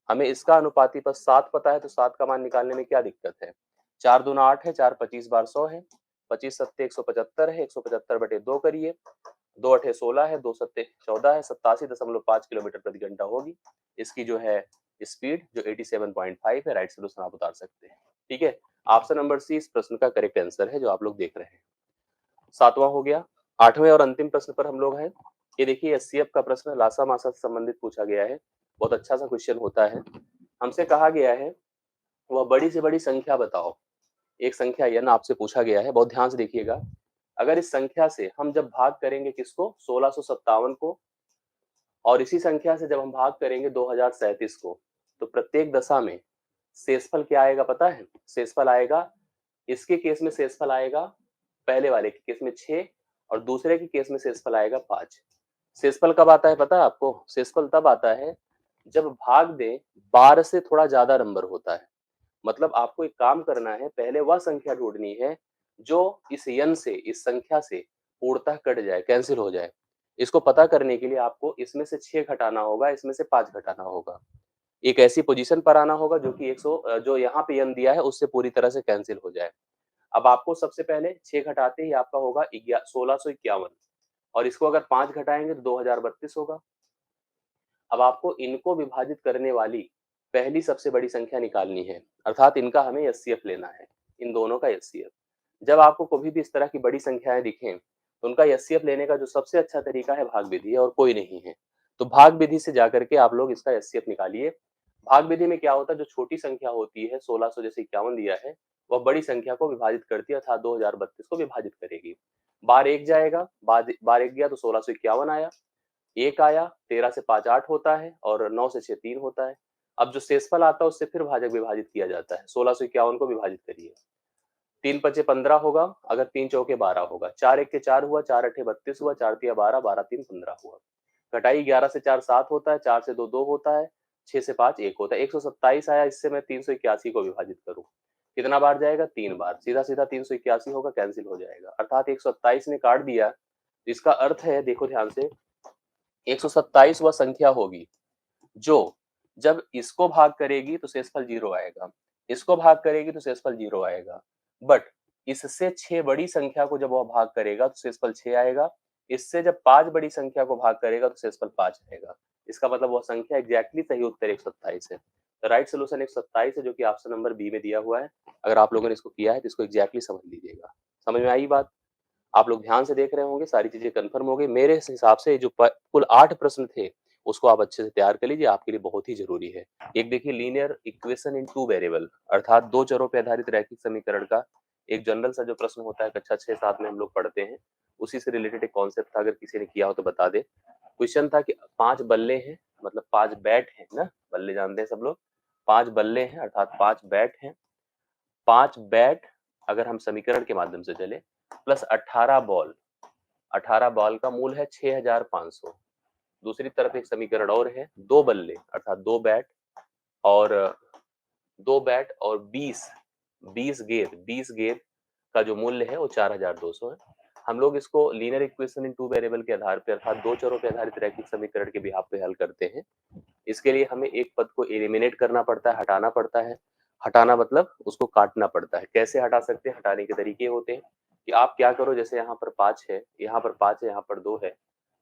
हमें इसका अनुपाती पद 7 पता है, तो 7 का मान निकालने में क्या दिक्कत है? 4 दूना 8 है, 4 25 बार 100 है, 25 सत्ते 175 है, 175 बटे 2 करिए, 2 अठे 16 है, 2 सत्ते 14 है, 87.5 किलोमीटर प्रति घंटा होगी इसकी जो है स्पीड, जो 87.5 है। राइट सोल्यूशन आप उतार सकते हैं। ठीक है, ऑप्शन नंबर सी इस प्रश्न का करेक्ट आंसर है, जो आप लोग देख रहे हैं। 7वां हो गया। 8वें और अंतिम प्रश्न पर हम लोग हैं। ये देखिए एचसीएफ का प्रश्न लासा मासा से संबंधित पूछा गया है। बहुत अच्छा सा क्वेश्चन होता है। हमसे कहा गया है वह बड़ी से बड़ी संख्या बताओ। एक संख्या n आपसे पूछा गया है, बहुत ध्यान से देखिएगा। अगर इस संख्या से हम जब भाग करेंगे किसको? 1657 को, और इसी संख्या से जब हम भाग करेंगे 2037 को, तो प्रत्येक दशा में शेषफल क्या आएगा पता है? शेषफल आएगा, इसके केस में शेषफल आएगा, पहले वाले के केस में 6, और दूसरे के केस में शेषफल आएगा 5। शेषफल कब आता है पता है आपको? शेषफल तब आता है जब भाग दे 12 से थोड़ा ज्यादा नंबर होता है। मतलब आपको एक काम करना है, पहले वह संख्या ढूंढनी है जो इस यन से, इस संख्या से पूर्णतः कट जाए, कैंसिल हो जाए। इसको पता करने के लिए आपको इसमें से 6 घटाना होगा, इसमें से 5 घटाना होगा। एक ऐसी पोजीशन पर आना होगा जो कि 100, जो यहाँ पे यन दिया है उससे पूरी तरह से कैंसिल हो जाए। अब आपको सबसे पहले 6 घटाते ही आपका होगा 1651, और इसको अगर 5 घटाएंगे तो 2032 होगा। अब आपको इनको विभाजित करने वाली पहली सबसे बड़ी संख्या निकालनी है, अर्थात इनका हमें एचसीएफ लेना है, इन दोनों का एचसीएफ। जब आपको कभी भी इस तरह की बड़ी संख्याएं दिखें तो उनका एचसीएफ लेने का जो सबसे अच्छा तरीका है भाग विधि है, और कोई नहीं है। तो भाग विधि से जाकर के आप लोग इसका एचसीएफ निकालिए। भाग विधि में क्या होता है, जो छोटी संख्या होती है 1600 जैसे 51 दिया है, वह बड़ी संख्या को विभाजित करती है, अर्थात 2032 को विभाजित करेगी। बार एक जाएगा, बार एक गया तो 1651 आया, एक आया, 13 से 5 8 होता है, और 9 से 6 3 होता है। अब जो शेषफल आता है उससे फिर भाजक विभाजित किया जाता है, 1651 को विभाजित करिए, 3 पचे 15 होगा, अगर 3 चौके 12 होगा, 4 एक के 4 हुआ, 4 अठे 32 हुआ, 4 तिया 12, 12 तीन 15 हुआ। घटाई 11 से 4 7 होता है, 4 से 2 2 होता है, 6 से 5 1 होता है। 127 आया, इससे मैं 381 को विभाजित करूं, कितना बार जाएगा? 3 बार। सीधा सीधा 381 होगा, कैंसिल हो जाएगा, अर्थात 127 ने काट दिया। इसका अर्थ है, देखो ध्यान से, 127 वह संख्या होगी जो जब इसको भाग करेगी तो शेषफल 0 आएगा, इसको भाग करेगी तो शेषफल 0 आएगा, बट इससे 6 बड़ी संख्या को जब वह भाग करेगा तो शेषफल 6 आएगा, इससे जब 5 बड़ी संख्या को भाग करेगा तो शेषफल 5 आएगा। इसका मतलब वह संख्या एग्जैक्टली सही उत्तर 127 है। तो राइट सोल्यूशन 127 है, जो कि ऑप्शन नंबर बी में दिया हुआ है। अगर आप लोगों ने इसको किया है तो इसको एग्जैक्टली समझ लीजिएगा। समझ में आई बात? आप लोग ध्यान से देख रहे होंगे, सारी चीजें कंफर्म हो गई। मेरे हिसाब से जो कुल 8 प्रश्न थे उसको आप अच्छे से तैयार कर लीजिए, आपके लिए बहुत ही जरूरी है। एक देखिए, linear equation in two variable, अर्थात दो चरों पर आधारित रैखिक समीकरण का एक जनरल सा जो प्रश्न होता है, कक्षा 6-7 में हम लोग पढ़ते हैं, उसी से रिलेटेड एक कॉन्सेप्ट था। अगर किसी ने किया हो तो बता दे। क्वेश्चन था कि 5 बल्ले हैं, मतलब 5 बैट हैं ना, बल्ले जानते हैं सब लोग, 5 बल्ले हैं अर्थात 5 बैट हैं। 5 बैट अगर हम समीकरण के माध्यम से चले, प्लस 18 बॉल, 18 बॉल का मूल है 6500। दूसरी तरफ एक समीकरण और है, 2 बल्ले अर्थात 2 बैट और 2 बैट और 20 गेंद का जो मूल्य है वो 4200 है। हम लोग इसको linear equation in two variable के आधार पर, अर्थात दो चरों पर आधारित रैखिक समीकरण के बिहाफ पे हल करते हैं। इसके लिए हमें एक पद को एलिमिनेट करना पड़ता है, हटाना पड़ता है। हटाना मतलब उसको काटना पड़ता है। कैसे हटा सकते हैं? हटाने के तरीके होते हैं कि आप क्या करो, जैसे यहाँ पर 5 है, यहाँ पर 5 है, यहाँ पर 2 है,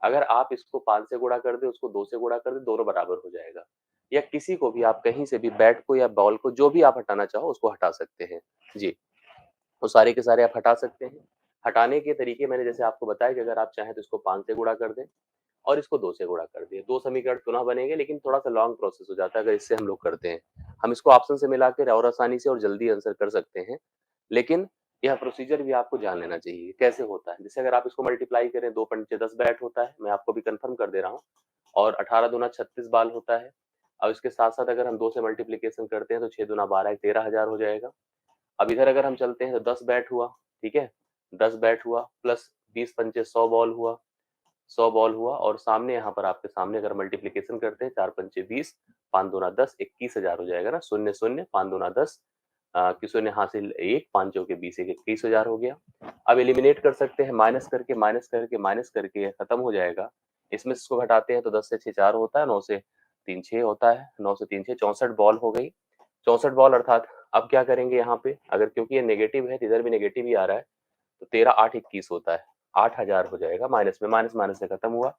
अगर आप इसको 5 से गुणा कर दे, उसको 2 से गुणा कर दे, दोनों बराबर हो जाएगा। या किसी को भी आप कहीं से भी बैट को या बॉल को, जो भी आप हटाना चाहो उसको हटा सकते हैं जी। वो सारे के सारे आप हटा सकते हैं। हटाने के तरीके मैंने जैसे आपको बताया कि अगर आप चाहें तो इसको 5 से गुणा कर दें और इसको 2 से गुणा कर दिए, 2 समीकरण पुनः बनेंगे, लेकिन थोड़ा सा लॉन्ग प्रोसेस हो जाता है अगर इससे हम लोग करते हैं। हम इसको ऑप्शन से मिलाकर और आसानी से और जल्दी आंसर कर सकते हैं, लेकिन यह प्रोसीजर भी आपको जान लेना चाहिए कैसे होता है। जैसे अगर आप इसको मल्टीप्लाई करें, 2 पंचे 10 बैट होता है, मैं आपको भी कंफर्म कर दे रहा हूँ, और 18 दूना 36 बाल होता है। अब इसके साथ साथ अगर हम 2 से मल्टीप्लीकेशन करते हैं तो 6 दूना 12 13,000 हो जाएगा। अब इधर अगर हम चलते हैं तो 10 बैट हुआ, ठीक है, 10 बैट हुआ प्लस 20 पंचे 100 बॉल हुआ, 100 बॉल हुआ, और सामने यहाँ पर आपके सामने अगर मल्टीप्लीकेशन करते हैं, 4 पंचे 20, 5 दूना 10, 21,000 हो जाएगा ना, शून्य शून्य 5 दूना 10 की शून्य हासिल 1, 5 चौके 20, 21,000 हो गया। अब एलिमिनेट कर सकते हैं, माइनस करके माइनस करके माइनस करके खत्म हो जाएगा। इसमें से इसको घटाते हैं तो 10 से 6 4 होता है, 9 से 3 6 होता है, 9 से 3 6 64 बॉल हो गई। 64 बॉल अर्थात अब क्या करेंगे यहाँ पे, अगर क्योंकि ये नेगेटिव है तो इधर भी नेगेटिव ही आ रहा है, तो 13 8 21 होता है, 8,000 हो जाएगा। माइनस में माइनस माइनस से खत्म हुआ,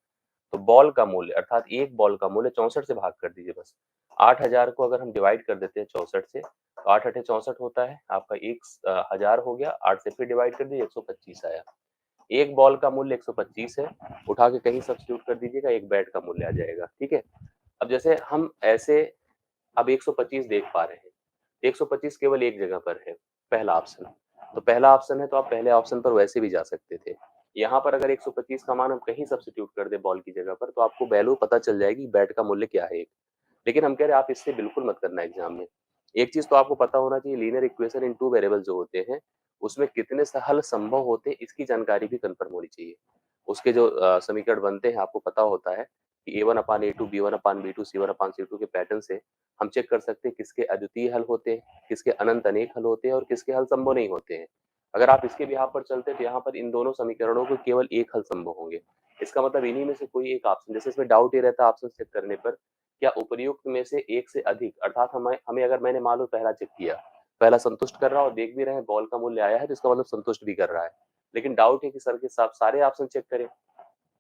तो बॉल का मूल्य अर्थात एक बॉल का मूल्य 64 से भाग कर दीजिए बस। 8,000 को अगर हम डिवाइड कर देते हैं 64 से, तो 8 अठे 64 होता है, आपका 1,000 हो गया। 8 से फिर डिवाइड कर दीजिए, 125 आया। एक बॉल का मूल्य 125 है, उठा के कहीं सब्स्टिट्यूट कर दीजिएगा, एक बैट का मूल्य आ जाएगा, ठीक है। अब जैसे हम ऐसे अब 125 देख पा रहे हैं, 125 केवल एक जगह पर है, पहला ऑप्शन। तो पहला ऑप्शन है तो आप पहले ऑप्शन पर वैसे भी जा सकते थे। यहाँ पर अगर 125 का मान हम कहीं सब्स्टिट्यूट कर दे बॉल की जगह पर, तो आपको वैल्यू पता चल जाएगी बैट का मूल्य क्या है। लेकिन हम कह रहे हैं आप इससे बिल्कुल मत करना एग्जाम में। एक चीज तो आपको पता होना चाहिए, linear equation in two variable जो होते हैं उसमें कितने हल संभव होते हैं, इसकी जानकारी भी कंफर्म होनी चाहिए। उसके जो समीकरण बनते हैं आपको पता होता है कि A1/A2, B1/B2, C1/C2 के पैटर्न से हम चेक कर सकते हैं किसके अद्वितीय हल होते हैं, किसके अनंत अनेक हल होते हैं और किसके हल संभव नहीं होते हैं। अगर आप इसके बिहाफ पर चलते हैं तो यहाँ पर इन दोनों समीकरणों को केवल एक हल संभव होंगे। इसका मतलब इन्हीं में से कोई एक ऑप्शन, जैसे इसमें डाउट ये रहता है ऑप्शन चेक करने पर, क्या उपर्युक्त में से एक से अधिक, अर्थात हमें हमें अगर मैंने मान लो पहला चेक किया, पहला संतुष्ट कर रहा और देख भी रहे हैं बॉल का मूल्य आया है, तो इसका मतलब संतुष्ट भी कर रहा है। लेकिन डाउट है कि सर के साथ सारे ऑप्शन चेक करें,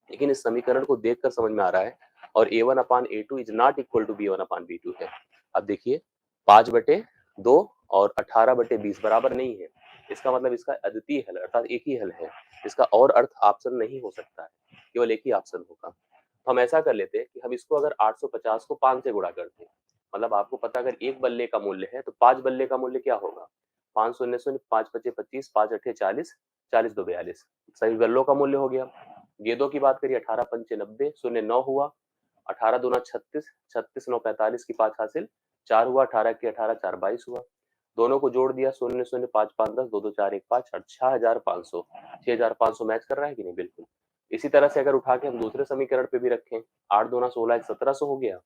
लेकिन इस समीकरण को देखकर समझ में आ रहा है और A1/A2 is not equal to B1/B2 है। अब देखिए 5/2 और 18/20 बराबर नहीं है, इसका मतलब इसका अद्वितीय हल अर्थात एक ही हल है, इसका और अर्थ ऑप्शन नहीं हो सकता है, केवल एक ही ऑप्शन होगा। तो हम ऐसा कर लेते हैं कि हम इसको अगर 850 को 5 से गुणा करते हैं, मतलब आपको पता अगर एक बल्ले का मूल्य है तो 5 बल्ले का मूल्य क्या होगा, 5 शून्य शून्य 5 पचे 25, 5 अठे 40, 40 दो 42, सभी बल्लों का मूल्य हो गया। गेंदों की बात करिए, 18 पंचे 90, शून्य 9 हुआ, 18 दूना 36, 36 9 45 की 5 हासिल 4 हुआ, 18 की 18 4 22 हुआ। दोनों को जोड़ दिया, 0 0 5 5 10, 2 2 4 1 5 8, 6500। 6500 मैच कर रहा है कि नहीं? बिल्कुल। इसी तरह से अगर उठा के हम दूसरे समीकरण पे भी रखें, 8 दूना 16 1700 हो गया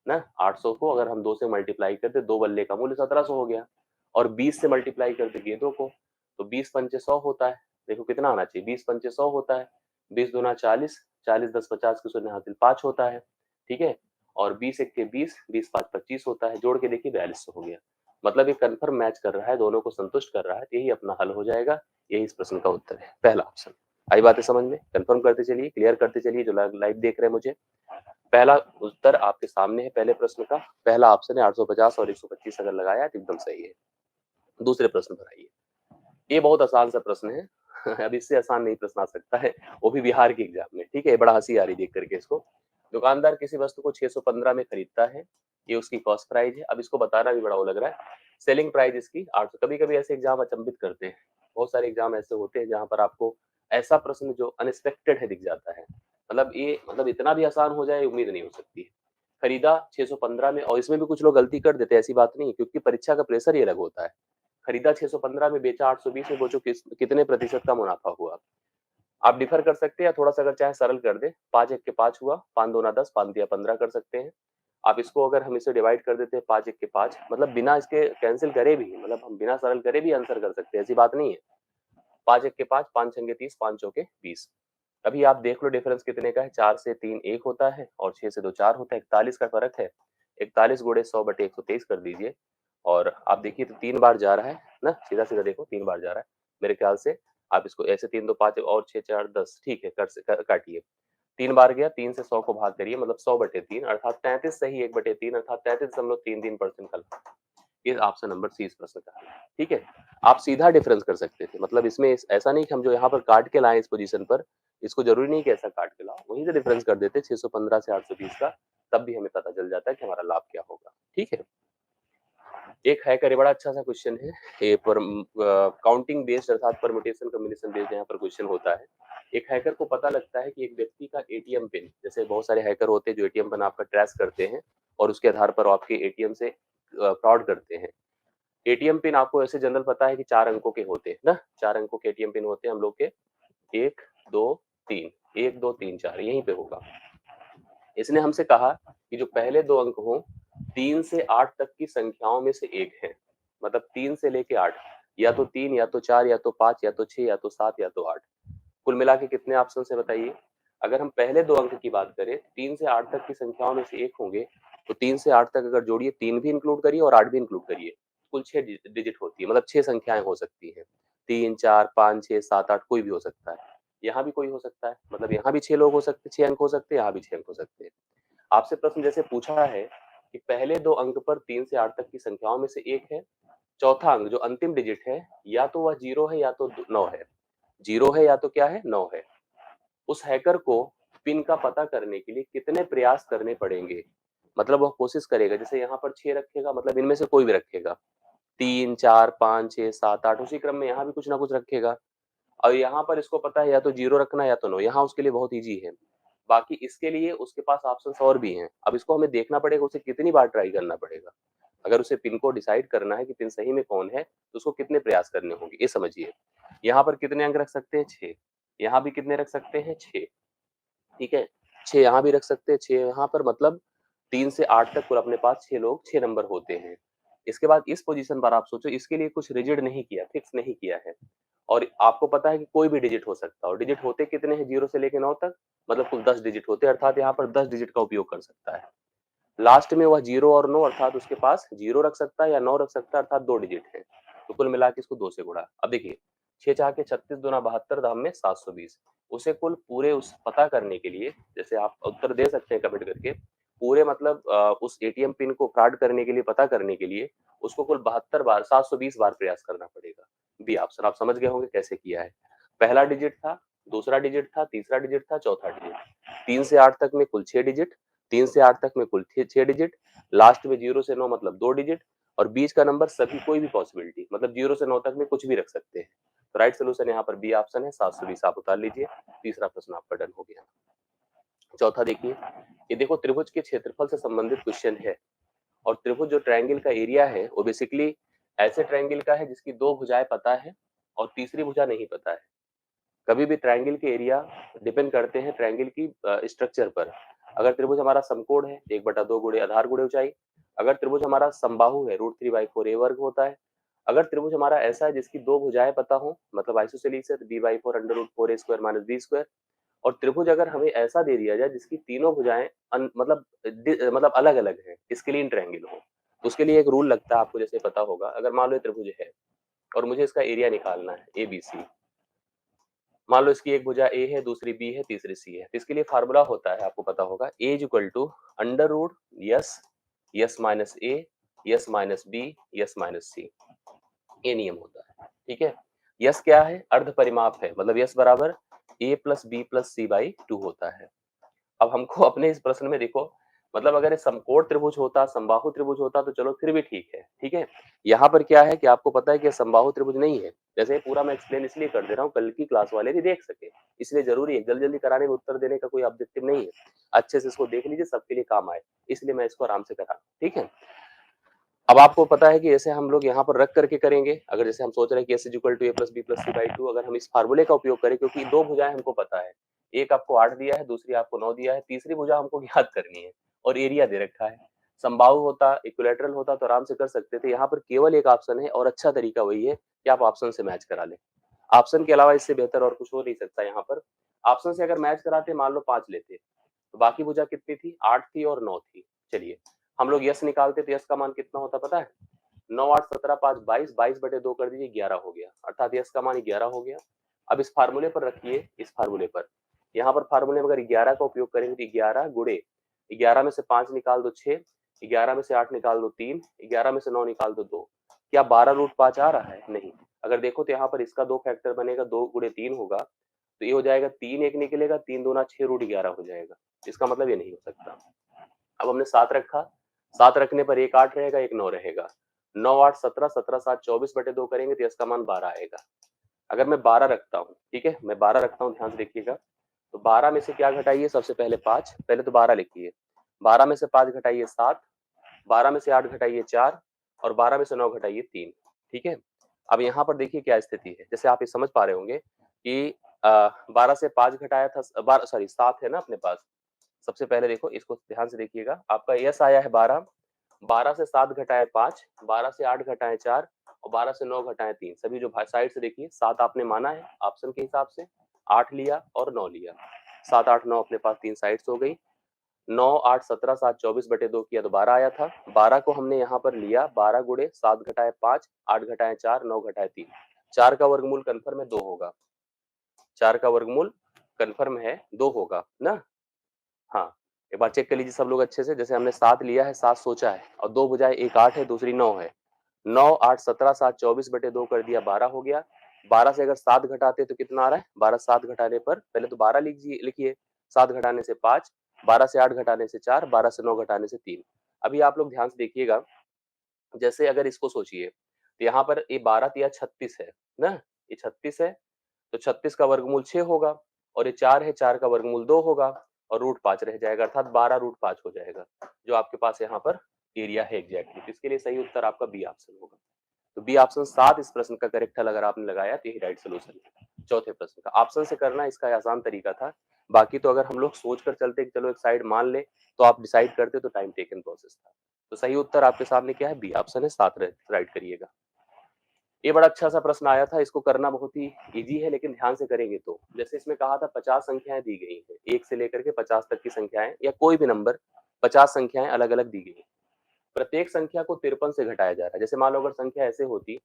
ना। 800 को अगर हम 2 से मल्टीप्लाई करते, 2 बल्ले का मूल्य 1700 हो गया, और 20 से मल्टीप्लाई करते गेंदों को, तो 20 पंचे 100 होता है। देखो कितना आना चाहिए, 20 पंचे 100 होता है, 20 दूना 40, 40 10 50 के शून्य हासिल 5 होता है, ठीक है। और 20 एक के 20, 20 5 25 होता है, जोड़ के देखिए 4200 हो गया। मतलब ये कन्फर्म मैच कर रहा है, दोनों को संतुष्ट कर रहा है, यही अपना हल हो जाएगा। यही इस प्रश्न का उत्तर है, पहला ऑप्शन। आई बातें समझ में? कंफर्म करते चलिए, क्लियर करते चलिए जो लाइव देख रहे हैं मुझे। पहला उत्तर आपके सामने है, पहले प्रश्न का पहला ऑप्शन है 850 और 125 अगर लगाया तो एकदम सही है। दूसरे प्रश्न पर आइए। ये बहुत आसान सा प्रश्न है अब इससे आसान नहीं प्रश्न आ सकता है, वो भी बिहार के एग्जाम में, ठीक है। बड़ा हंसी आ रही देख करके इसको। दुकानदार किसी वस्तु को 615 में खरीदता है, ये उसकी कॉस्ट प्राइस है। अब इसको बताना भी बड़ा वो लग रहा है, सेलिंग प्राइस इसकी 800। कभी कभी ऐसे एग्जाम अचंभित करते हैं, बहुत सारे एग्जाम ऐसे होते हैं जहां पर आपको ऐसा प्रश्न जो अनएक्सपेक्टेड है दिख जाता है। मतलब इतना भी आसान हो जाए उम्मीद नहीं हो सकती है। खरीदा 615 में, और इसमें भी कुछ लोग गलती कर देते हैं, ऐसी बात नहीं है, क्योंकि परीक्षा का प्रेशर ही अलग होता है। खरीदा 615 में, बेचा 820 में, सोचो कितने प्रतिशत का मुनाफा हुआ। आप डिफर कर सकते हैं, या थोड़ा सा अगर चाहे सरल कर दे, 5 एक के 5 हुआ, 5 दूना 10, 5 दिया 15 कर सकते हैं। आप इसको अगर हम इसे डिवाइड कर देते हैं, 5 एक के 5, मतलब बिना इसके कैंसिल करे भी, मतलब हम बिना सरल करे भी आंसर कर सकते हैं, ऐसी बात नहीं है। 5 एक के 5, 5 छंगे 30, 5 चौके 20। अभी आप देख लो डिफरेंस कितने का है, 4 से 3 1 होता है, और 6 से 2 4 होता है, 41 का फर्क है। 41 गुणे 100 बटे 123 कर दीजिए, और आप देखिए तो 3 बार जा रहा है ना, सीधा सीधा देखो 3 बार जा रहा है मेरे ख्याल से। आप इसको ऐसे 3 2 5 और 6 4 10, ठीक है, काटिए। 3 बार गया, 3 से 100 को भाग करिए, मतलब 100 बटे 3 अर्थात 33 सही 1 बटे 3 अर्थात 33.33% का। ये ऑप्शन नंबर सी इस प्रश्न का है, ठीक है। आप सीधा डिफरेंस कर सकते थे, मतलब इसमें ऐसा नहीं कि हम जो यहाँ पर काट के लाए इस पोजीशन पर, इसको जरूरी नहीं कि ऐसा काट के लाओ, वहीं से डिफरेंस कर देते 615 से 820 का, तब भी हमें पता चल जाता है कि हमारा लाभ क्या होगा, ठीक है। एक हैकर, ये बड़ा अच्छा सा क्वेश्चन है, ये पर काउंटिंग बेस्ड अर्थात परम्यूटेशन कॉम्बिनेशन बेस्ड यहाँ पर क्वेश्चन होता है। एक हैकर को पता लगता है कि एक व्यक्ति का एटीएम पिन, जैसे बहुत सारे हैकर होते हैं जो एटीएम पिन आपका ट्रेस करते हैं और उसके आधार पर आपके एटीएम से फ्रॉड करते हैं। एटीएम पिन आपको ऐसे जनरल पता है कि 4 अंकों के होते हैं ना, 4 अंकों के एटीएम पिन होते हैं हम लोग के, 1 2 3, 1 2 3 4 यहीं पे होगा। इसने हमसे कहा कि जो पहले 2 अंक हों, 3 से 8 तक की संख्याओं में से एक है, मतलब 3 से लेके 8, या तो 3 या तो 4 या तो 5 या तो 6 या तो 7 या तो 8। कुल मिला के कितने ऑप्शन है बताइए? अगर हम पहले 2 अंक की बात करें, 3 से 8 तक की संख्याओं में से एक होंगे, तो 3 से 8 तक अगर जोड़िए, 3 भी इंक्लूड करिए और 8 भी इंक्लूड करिए, कुल 6 डिजिट होती है, मतलब 6 संख्याएं हो सकती हैं। 3 4 5 6 7 8 कोई भी हो सकता है। यहाँ भी कोई हो सकता है, मतलब यहाँ भी 6 लोग हो सकते हैं, 6 अंक हो सकते हैं, यहाँ भी 6 अंक हो सकते हैं। आपसे प्रश्न जैसे पूछा है कि पहले 2 अंक पर 3 से 8 तक की संख्याओं में से एक है, चौथा अंक जो अंतिम डिजिट है, या तो वह 0 है या तो 9 है। 0 है या तो क्या है? 9 है। उस हैकर को पिन का पता करने के लिए कितने प्रयास करने पड़ेंगे? मतलब वह कोशिश करेगा, जैसे यहाँ पर 6 रखेगा, मतलब इनमें से कोई भी रखेगा, 3 4 5 6 7 8, उसी क्रम में यहाँ भी कुछ ना कुछ रखेगा। और यहाँ पर इसको पता है या तो 0 रखना या तो 9, यहाँ उसके लिए बहुत ईजी है। बाकी इसके लिए उसके पास ऑप्शंस और भी हैं। अब इसको हमें देखना पड़ेगा, उसे कितनी बार ट्राई करना पड़ेगा। अगर उसे पिन को डिसाइड करना है कि पिन सही में कौन है, तो उसको कितने प्रयास करने होंगे, ये समझिए। यहाँ पर कितने अंक रख सकते हैं? 6। यहाँ भी कितने रख सकते हैं? 6, ठीक है। 6 यहाँ भी रख सकते हैं, 6 यहाँ पर, मतलब 3 से 8 तक कुल अपने पास 6 लोग, 6 नंबर होते हैं। इसके बाद इस पोजीशन पर आप सोचो, इसके लिए कुछ रिजिड नहीं किया, फिक्स नहीं किया है, और आपको पता है कि कोई भी डिजिट हो सकता है, और डिजिट होते कितने हैं 0 से लेके 9 तक, मतलब कुल 10 डिजिट होते हैं, अर्थात यहाँ पर 10 डिजिट का उपयोग कर सकता है। लास्ट में वह 0 और 9, अर्थात उसके पास 0 रख सकता है या 9 रख सकता है, अर्थात 2 डिजिट है। तो कुल मिला के इसको 2 से गुणा। अब देखिए 6 चार के 36 दूना 72, दाम में 720। उसे कुल पूरे उस पता करने के लिए, जैसे आप उत्तर दे सकते हैं कमेंट करके, पूरे मतलब उस एटीएम पिन को फ्रॉड करने के लिए, पता करने के लिए उसको कुल 72 बार, 720 बार प्रयास करना पड़ेगा। B option. आप समझ गए होंगे कैसे किया है। पहला डिजिट था, दूसरा डिजिट था, तीसरा डिजिट था, चौथा डिजिट। 3 से 8 तक में कुल 6 डिजिट, 3 से 8 तक में कुल 6 डिजिट, लास्ट में 0 से 9 मतलब 2 डिजिट, और बीच का नंबर सभी कोई भी पॉसिबिलिटी, मतलब 0 से 9 तक में कुछ भी रख सकते हैं। तो राइट सोल्यूशन यहाँ पर बी ऑप्शन है, 720 आप उतार लीजिए। तीसरा प्रश्न आपका डन हो गया। चौथा देखिए, ये देखो त्रिभुज के क्षेत्रफल से संबंधित क्वेश्चन है, और त्रिभुज जो ट्रायंगल का एरिया है वो बेसिकली ऐसे ट्रायंगल का है जिसकी 2 भुजाएं पता है और तीसरी भुजा नहीं पता है। कभी भी ट्रायंगल के एरिया डिपेंड करते हैं ट्रायंगल की स्ट्रक्चर पर। अगर त्रिभुज हमारा समकोण है 1/2 गुणे आधार गुणे ऊंचाई, अगर त्रिभुज हमारा समबाहु है √3/4 a वर्ग होता है, अगर त्रिभुज हमारा ऐसा है जिसकी 2 भुजाएं पता हो मतलब आइसोसेलेस है b/4 √4a² - b² और त्रिभुज अगर हमें ऐसा दे दिया जाए जिसकी तीनों भुजाएं मतलब अलग अलग है, स्केलीन ट्रायंगल हो, तो उसके लिए एक रूल लगता है आपको जैसे पता होगा। अगर मान लो ये त्रिभुज है और मुझे इसका एरिया निकालना है ABC, मान लो इसकी एक भुजा ए है, दूसरी बी है, तीसरी सी है, तो इसके लिए फार्मूला होता है आपको पता होगा A is equal to under root S S minus A S minus B S minus C, ये नियम होता है। ठीक है, यस क्या है, अर्ध परिमाप है, मतलब यस बराबर A plus B plus C by 2 होता है। अब हमको अपने इस प्रश्न में देखो, मतलब अगर ये समकोण त्रिभुज होता, समबाहु त्रिभुज होता तो चलो फिर भी ठीक है। ठीक है, यहाँ पर क्या है कि आपको पता है कि समबाहु त्रिभुज नहीं है। जैसे पूरा मैं एक्सप्लेन इसलिए कर दे रहा हूँ कल की क्लास वाले भी देख सके, इसलिए जरूरी है, जल्दी जल्दी कराने में उत्तर देने का कोई ऑब्जेक्टिव नहीं है। अच्छे से इसको देख लीजिए, सबके लिए काम आए, इसलिए मैं इसको आराम से करा। ठीक है, अब आपको पता है कि जैसे हम लोग यहाँ पर रख करके करेंगे, अगर जैसे हम सोच रहे हैं कि s equal to a plus B plus C by 2, अगर हम इस फार्मूले का उपयोग करें, क्योंकि 2 भुजाएं हमको पता है, एक आपको 8 दिया है, दूसरी आपको 9 दिया है, तीसरी भुजा हमको ज्ञात करनी है और एरिया दे रखा है। समबाहु होता, इक्विलैटरल होता तो आराम से कर सकते थे। यहाँ पर केवल एक ऑप्शन है और अच्छा तरीका वही है कि आप ऑप्शन से मैच करा लें। ऑप्शन के अलावा इससे बेहतर और कुछ हो नहीं सकता। यहाँ पर ऑप्शन से अगर मैच कराते, मान लो 5 लेते, तो बाकी भुजा कितनी थी, 8 थी और 9 थी। चलिए हम लोग यस निकालते तो यस का मान कितना होता पता है, 9 8 17 5 22, 22/2 कर दीजिए 11 हो गया, अर्थात यस का मान 11 हो गया। अब इस फार्मूले पर रखिए, इस फार्मूले पर, यहाँ पर फार्मूले में अगर 11 का उपयोग करेंगे तो 11 गुणे 11 में से 5 निकाल दो 6, 11 में से 8 निकाल दो 3, 11 में से 9 निकाल दो 2, क्या 12√5 आ रहा है? नहीं। अगर देखो तो यहाँ पर इसका 2 फैक्टर बनेगा, 2 गुणे 3 होगा, तो ये हो जाएगा 3 1 निकलेगा, 3 दूना 6√11 हो जाएगा। इसका मतलब ये नहीं हो सकता। अब हमने 7 रखा, 7 रखने पर एक 8 रहेगा, एक 9 रहेगा, 9 8 17, 17 7 24/2 करेंगे तो इसका मान 12 आएगा। अगर मैं 12 रखता हूँ, ठीक है, मैं 12 रखता हूँ, ध्यान से देखिएगा, तो 12 में से क्या घटाइए, सबसे पहले 5, पहले तो 12 लिखिए, 12 में से 5 घटाइए 7, 12 में से 8 घटाइए 4 और 12 में से 9 घटाइए 3। ठीक है, अब यहाँ पर देखिए क्या स्थिति है, जैसे आप ये समझ पा रहे होंगे कि 12 से 5 घटाया था, 7 है ना अपने पास। सबसे पहले देखो, इसको ध्यान से देखिएगा, आपका यस आया है 12, 12 से 7 घटाए 5, 12 से 8 घटाए 4 और 12 से 9 घटाए 3। सभी जो साइड से देखिए, 7 आपने माना है ऑप्शन के हिसाब से, 8 लिया और 9 लिया, 7 8 9 अपने पास 3 साइड्स हो गई। 9 8 17 7 24/2 किया तो 12 आया था। 12 को हमने यहाँ पर लिया, 12 गुणे 7 घटाए 5, 8 घटाए 4, 9 घटाए 3, 4 का वर्गमूल कन्फर्म है 2 होगा, 4 का वर्गमूल कन्फर्म है 2 होगा ना। हाँ, एक बार चेक कर लीजिए सब लोग अच्छे से, जैसे हमने 7 लिया है, 7 सोचा है और 2 भुजाएं, एक 8 है, दूसरी 9 है। 9 8 17 7 24/2 कर दिया, 12 हो गया। 12 से अगर 7 घटाते तो कितना आ रहा है, 12 7 घटाने पर पहले तो 12 लिखिए, 7 घटाने से 5, 12 से 8 घटाने से 4, 12 से 9 घटाने से 3। अभी आप लोग ध्यान से देखिएगा, जैसे अगर इसको सोचिए, तो यहाँ पर ये 12 तिया 36 है ना, ये 36 है, तो 36 का वर्गमूल 6 होगा और ये 4 है, 4 का वर्गमूल 2 होगा और √5 रह जाएगा, अर्थात 12√5 हो जाएगा, जो आपके पास यहाँ पर एरिया है एग्जैक्टली। तो इसके लिए सही उत्तर आपका बी ऑप्शन होगा। तो बी ऑप्शन 7 इस प्रश्न का करेक्ट हल अगर आपने लगाया तो यही राइट सोल्यूशन है। चौथे प्रश्न का ऑप्शन से करना इसका आसान तरीका था। बाकी तो अगर हम लोग सोच कर चलते कि चलो एक साइड मान ले, तो आप डिसाइड करते तो टाइम टेकन प्रोसेस था। तो सही उत्तर आपके सामने क्या है, बी ऑप्शन है, 7 राइट करिएगा। ये बड़ा अच्छा सा प्रश्न आया था, इसको करना बहुत ही इजी है, लेकिन ध्यान से करेंगे तो, जैसे इसमें कहा था 50 संख्याएं दी गई हैं, 1 से लेकर के 50 तक की संख्याएं या कोई भी नंबर, 50 संख्याएं अलग अलग दी गई हैं। प्रत्येक संख्या को 53 से घटाया जा रहा है। जैसे मान लो अगर संख्या ऐसे होती,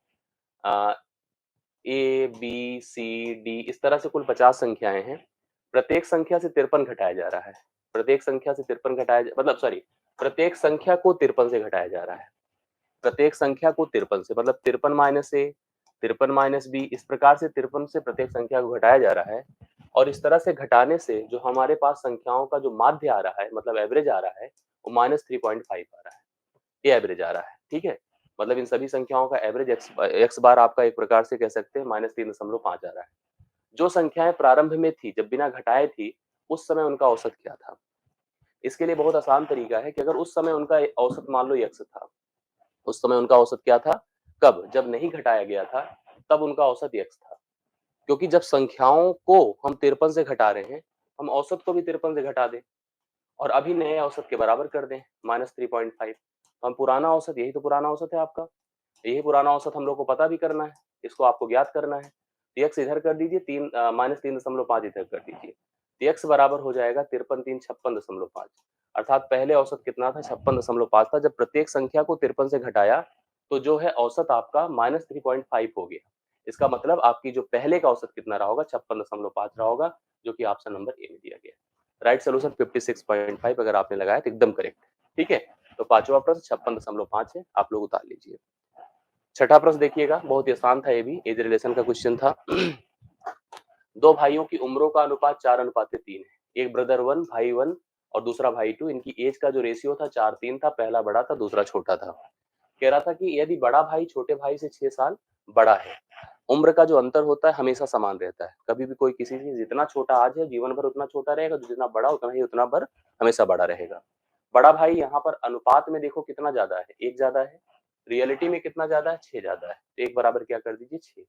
ए बी सी डी, इस तरह से कुल 50 संख्याएं हैं, प्रत्येक संख्या से 53 घटाया जा रहा है, प्रत्येक संख्या से 53 मतलब सॉरी, प्रत्येक संख्या को 53 से घटाया जा रहा है, प्रत्येक संख्या को 53 से, मतलब 53 माइनस ए, 53 माइनस बी, इस प्रकार से 53 से प्रत्येक संख्या को घटाया जा रहा है। और इस तरह से घटाने से जो हमारे पास संख्याओं का जो माध्य आ रहा है, मतलब एवरेज आ रहा है, वो -3.5 आ रहा है, ये एवरेज आ रहा है। ठीक है, मतलब इन सभी संख्याओं का एवरेज एक्स बार आपका एक प्रकार से कह सकते हैं -3.5 आ रहा है। जो संख्याएं प्रारंभ में थी, जब बिना घटाए थी, उस समय उनका औसत क्या था। इसके लिए बहुत आसान तरीका है कि अगर उस समय उनका औसत मान लो x था, उस समय उनका औसत क्या था, कब? जब नहीं घटाया गया था, तब उनका औसत x था। क्योंकि जब संख्याओं को हम 53 से घटा रहे हैं, हम औसत को भी 53 से घटा दें और अभी नए औसत के बराबर कर दें -3.5। हम पुराना औसत, यही तो पुराना औसत है आपका। यही पुराना औसत हम लोग को पता भी करना है, इसको आपको ज्ञात करना है। तो x इधर कर दीजिए, -3.5 इधर कर दीजिए। तो x बराबर हो जाएगा 53 3 56.5। अर्थात पहले औसत कितना था? 56.5 था। जब प्रत्येक संख्या को 53 से घटाया तो जो है औसत आपका -3.5 हो गया। इसका मतलब आपकी जो पहले का औसत कितना रहा होगा? 56.5 रहा होगा, जो कि ऑप्शन नंबर ए में दिया गया है। राइट सॉल्यूशन 56.5 अगर आपने लगाया तो एकदम करेक्ट है। ठीक है, तो पांचवा प्रश्न 56.5 है, आप लोग उतार लीजिए। छठा प्रश्न देखिएगा, बहुत ही आसान था, ये भी एज रिलेशन का क्वेश्चन था। दो भाइयों की उम्रों का अनुपात 4:3 है। एक ब्रदर 1, भाई 1 और दूसरा भाई 2। इनकी एज का जो रेशियो था 4:3 था। पहला बड़ा था, दूसरा छोटा था। कह रहा था कि यदि बड़ा भाई छोटे भाई से 6 साल बड़ा है, उम्र का जो अंतर होता है हमेशा समान रहता है। कभी भी कोई किसी से जितना छोटा आज है, जीवन भर उतना छोटा रहेगा, जितना बड़ा उतना ही उतना भर हमेशा बड़ा रहेगा। बड़ा भाई यहाँ पर अनुपात में देखो कितना ज्यादा है, 1 ज्यादा है। रियलिटी में कितना ज्यादा है? 6 ज्यादा है। तो 1 बराबर क्या कर दीजिए? 6।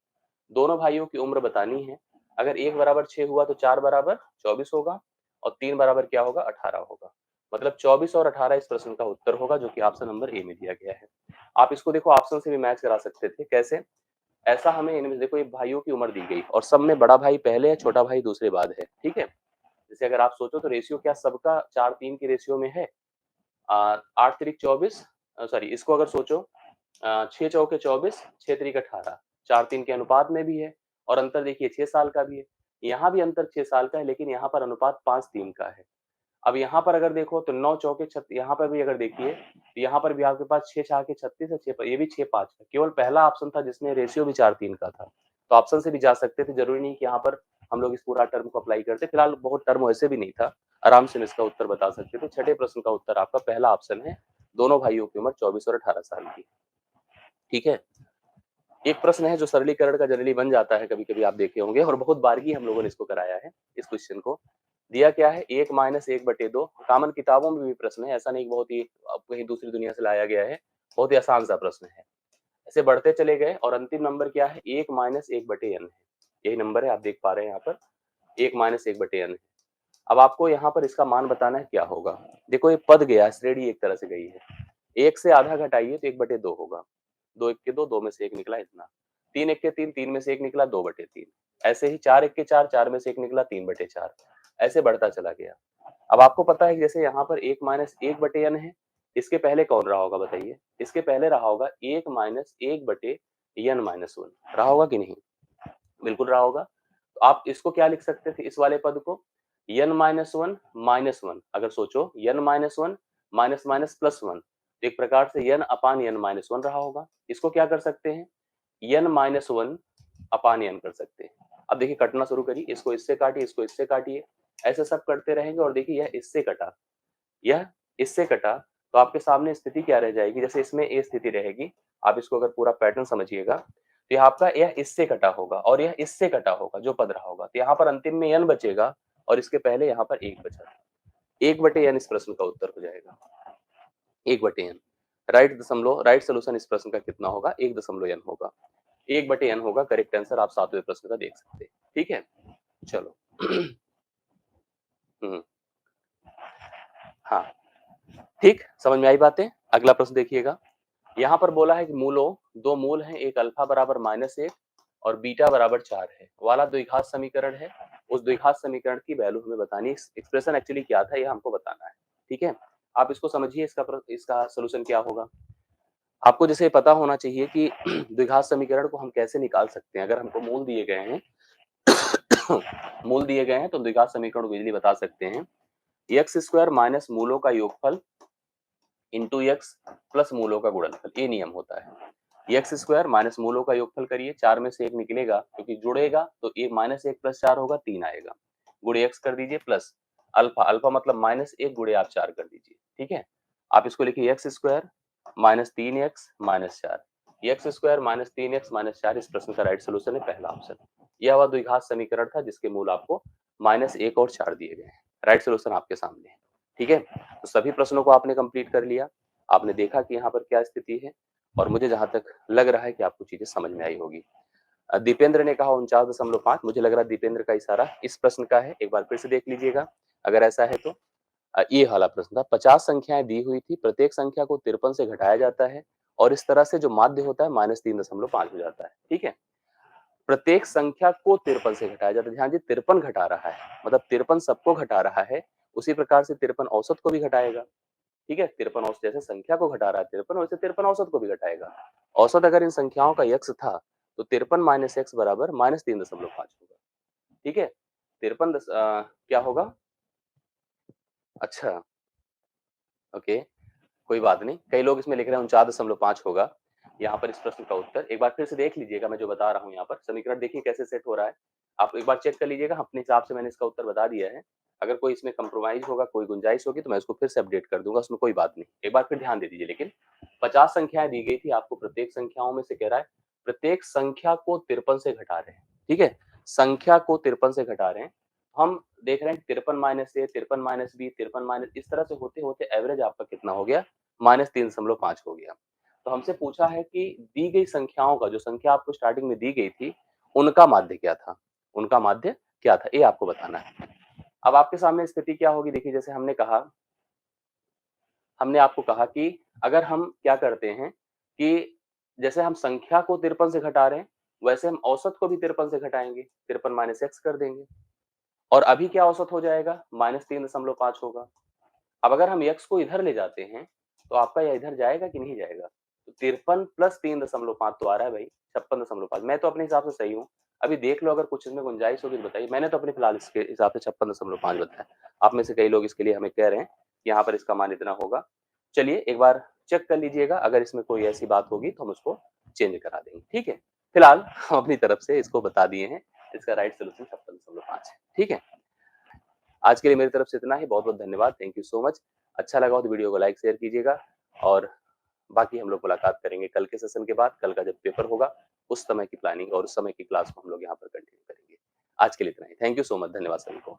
दोनों भाइयों की उम्र बतानी है। अगर 1 बराबर 6 हुआ तो 4 बराबर 24 होगा और 3 बराबर क्या होगा? 18 होगा। मतलब 24 और 18 इस प्रश्न का उत्तर होगा, जो कि ऑप्शन नंबर ए में दिया गया है। आप इसको देखो ऑप्शन से भी मैच करा सकते थे। कैसे? ऐसा हमें इनमें देखो, ये भाइयों की उम्र दी गई और सब में बड़ा भाई पहले है, छोटा भाई दूसरे बाद है। ठीक है, जैसे अगर आप सोचो तो रेशियो क्या सबका 4:3 की रेशियो में है? 8 त्रिक 24, सॉरी इसको अगर सोचो 6 चौके 24, 6 त्रिक 18, 4:3 के अनुपात में भी है और अंतर देखिए 6 साल का भी है। यहाँ भी अंतर 6 साल का है, लेकिन यहाँ पर अनुपात 5:3 का है। अब यहाँ पर अगर देखो तो 9 चौके 36, यहाँ पर भी अगर देखिए तो यहाँ पर भी आपके पास 6 छाके 36 है, 6 ये भी 6-5 है। केवल पहला ऑप्शन था जिसमें रेशियो भी 4:3 का था। तो ऑप्शन से भी जा सकते थे, जरूरी नहीं कि यहाँ पर हम लोग इस पूरा टर्म को अप्लाई करते। फिलहाल बहुत टर्म वैसे भी नहीं था, आराम से इसका उत्तर बता सकते थे। छठे प्रश्न का उत्तर आपका पहला ऑप्शन है, दोनों भाइयों की उम्र 24 और 18 साल की। ठीक है, एक प्रश्न है जो सरलीकरण का जनरली बन जाता है, कभी कभी आप देखे होंगे, और बहुत बारीकी हम लोगों ने इसको कराया है। इस क्वेश्चन को दिया क्या है? 1 - 1/2। कॉमन किताबों में भी प्रश्न है, ऐसा नहीं बहुत ही कहीं दूसरी दुनिया से लाया गया है। बहुत ही आसान सा प्रश्न है। ऐसे बढ़ते चले गए और अंतिम नंबर क्या है? 1 - 1/n है। यही नंबर है, आप देख पा रहे हैं यहाँ पर 1 - 1/n है। अब आपको यहाँ पर इसका मान बताना है क्या होगा। देखो ये पद गया, श्रेणी एक तरह से गई है। 1 से आधा घटाइए तो 1/2 होगा। 2 1 के 2, 2 में से 1 निकला इतना। 3 1 के 3, 3 में से 1 निकला 2/3। ऐसे ही 4 1 के 4, 4 में से 1 निकला 3/4। ऐसे बढ़ता चला गया। अब आपको पता है कि जैसे यहाँ पर 1 - 1/n है, इसके पहले कौन रहा होगा बताइए? इसके पहले रहा होगा 1 - 1/n-1 रहा होगा कि नहीं? बिल्कुल रहा होगा। तो आप इसको क्या लिख सकते थे इस वाले पद को? n-1 अगर सोचो n-1 माइनस माइनस प्लस 1, एक प्रकार से n/n-1 रहा होगा। इसको क्या कर सकते हैं? n-1/n कर सकते हैं। अब देखिए कटना शुरू करिए, इसको इससे काटिए, इसको इससे काटिए, ऐसे सब करते रहेंगे और देखिए यह इससे कटा, यह इससे कटा, तो आपके सामने स्थिति क्या रह जाएगी? जैसे इसमें ये स्थिति रहेगी, आप इसको अगर पूरा पैटर्न समझिएगा तो यहाँ आपका यह इससे कटा होगा और यह इससे कटा होगा, जो पद रहा होगा। तो यहाँ पर अंतिम में n बचेगा और इसके पहले यहाँ पर 1 बचा। 1/n इस प्रश्न का उत्तर हो जाएगा। 1/n राइट सोल्यूशन इस प्रश्न का कितना होगा? 1.n होगा। 1/n होगा करेक्ट आंसर, आप 7वें प्रश्न का देख सकते हैं। ठीक है, चलो। हाँ, ठीक, समझ में आई बातें? अगला प्रश्न देखिएगा। यहाँ पर बोला है कि दो मूल हैं, एक अल्फा बराबर -1 और बीटा बराबर 4 है, वाला द्विघात समीकरण है। उस द्विघात समीकरण की वैल्यू हमें बतानी है। एक्सप्रेशन एक्चुअली क्या था, ये हमको बताना है। ठीक है, आप इसको समझिए, इसका सोल्यूशन क्या होगा। आपको जैसे पता होना चाहिए कि द्विघात समीकरण को हम कैसे निकाल सकते हैं। अगर हमको मूल दिए गए हैं मूल दिए गए हैं तो द्विघात समीकरण को इजीली बता सकते हैं। x² माइनस मूलों का योगफल इंटू x प्लस मूलों का गुणनफल, ये नियम होता है। x² माइनस मूलों का योगफल करिए, 4 में से 1 निकलेगा क्योंकि जुड़ेगा, तो ये -1 + 4 होगा, 3 आएगा। गुणे x कर दीजिए प्लस अल्फा, अल्फा मतलब -1 गुणे आप 4 कर दीजिए। ठीक है, आप इसको लिखिए x² minus 3x minus 4। x² minus 3x minus 4 इस प्रश्न का राइट सोल्यूशन है, पहला ऑप्शन। यह वह द्विघात समीकरण था जिसके मूल आपको -1 और 4 दिए गए हैं। राइट सोल्यूशन आपके सामने है। ठीक है, तो सभी प्रश्नों को आपने कंप्लीट कर लिया। आपने देखा कि यहाँ पर क्या स्थिति है। और मुझे जहाँ तक लग रहा है कि आपको चीज़ें समझ में आई होगी। दीपेंद्र ने कहा 49.5, मुझे लग रहा है दीपेंद्र का इशारा इस प्रश्न का है, एक बार फिर से देख लीजिएगा, अगर ऐसा है तो। ये वाला प्रश्न था, 50 संख्याएँ दी हुई थी, प्रत्येक संख्या को 53 से घटाया जाता है और इस तरह से जो माध्य होता है -3.5 हो जाता है, ठीक है? प्रत्येक संख्या को 53 से घटाया जाता है, ध्यान दीजिए 53 घटा रहा है, मतलब 53 सबको घटा रहा है, उसी प्रकार से 53 औसत को भी घटाएगा, ठीक है? 53 औसत जैसे संख्या को घटा रहा है 53 वैसे 53 औसत को भी घटाएगा। औसत अगर इन संख्याओं का x था, तो 53 माइनस x बराबर -3.5 होगा, ठीक है? 53 क्या होगा? अच्छा, ओके। कोई बात नहीं, कई लोग इसमें लिख रहे हैं 49.5 होगा। यहाँ पर इस प्रश्न का उत्तर एक बार फिर से देख लीजिएगा, मैं जो बता रहा हूँ यहाँ पर समीकरण देखिए कैसे सेट हो रहा है। आप एक बार चेक कर लीजिएगा, अपने हिसाब से मैंने इसका उत्तर बता दिया है। अगर कोई इसमें कंप्रोमाइज़ होगा, कोई गुंजाइश होगी तो मैं इसको फिर से अपडेट कर दूँगा, उसमें कोई बात नहीं। एक बार फिर ध्यान दे दीजिए लेकिन 50 संख्याएँ दी गई थी, आपको प्रत्येक संख्याओं में से कह रहा है, प्रत्येक संख्या को 53 से घटा रहे हैं, ठीक है? संख्या को 53 से घटा रहे हैं। हम देख रहे हैं 53 माइनस ए, 53 माइनस बी, 53 माइनस इस तरह से होते-होते एवरेज आपका कितना हो गया? -3.5 हो गया। तो हमसे पूछा है कि दी गई संख्याओं का जो संख्या आपको स्टार्टिंग में दी गई थी, उनका माध्य क्या था? उनका माध्य क्या था? ये आपको बताना है। अब आपके सामने स्थिति क्या होगी देखिए जैसे हमने आपको कहा कि अगर हम क्या करते हैं कि जैसे हम संख्या को 53 से घटा रहे हैं, वैसे हम औसत को भी 53 से घटाएँगे, 53 माइनस एक्स कर देंगे और अभी क्या औसत हो जाएगा? -3.5 होगा। अब अगर हम x को इधर ले जाते हैं, तो आपका यह इधर जाएगा कि नहीं जाएगा? तो 53 प्लस 3.5 तो आ रहा है भाई 56.5। मैं तो अपने हिसाब से सही हूँ। अभी देख लो अगर कुछ इसमें गुंजाइश होगी तो बताइए। मैंने तो अपने फिलहाल इसके हिसाब से 56.5 बताया। आप में से कई लोग इसके लिए हमें कह रहे हैं, कि यहाँ पर इसका मान इतना होगा। चलिए एक बार चेक कर लीजिएगा, अगर इसमें कोई ऐसी बात होगी तो हम उसको चेंज करा देंगे, ठीक है? फिलहाल हम अपनी तरफ से इसको बता दिए हैं, इसका राइट सॉल्यूशन 56.5 है, ठीक है? आज के लिए मेरी तरफ से इतना ही। बहुत-बहुत धन्यवाद। Thank you so much. अच्छा लगा हो तो वीडियो को लाइक, शेयर कीजिएगा और बाकी हम लोग मुलाकात करेंगे कल के सेशन के बाद। कल का जब पेपर होगा, उस समय की प्लानिंग और उस समय की क्लास को हम लोग यहाँ पर कंटिन्यू करेंगे। आज के लिए इतना ही। Thank you so much. धन्यवाद सभी को।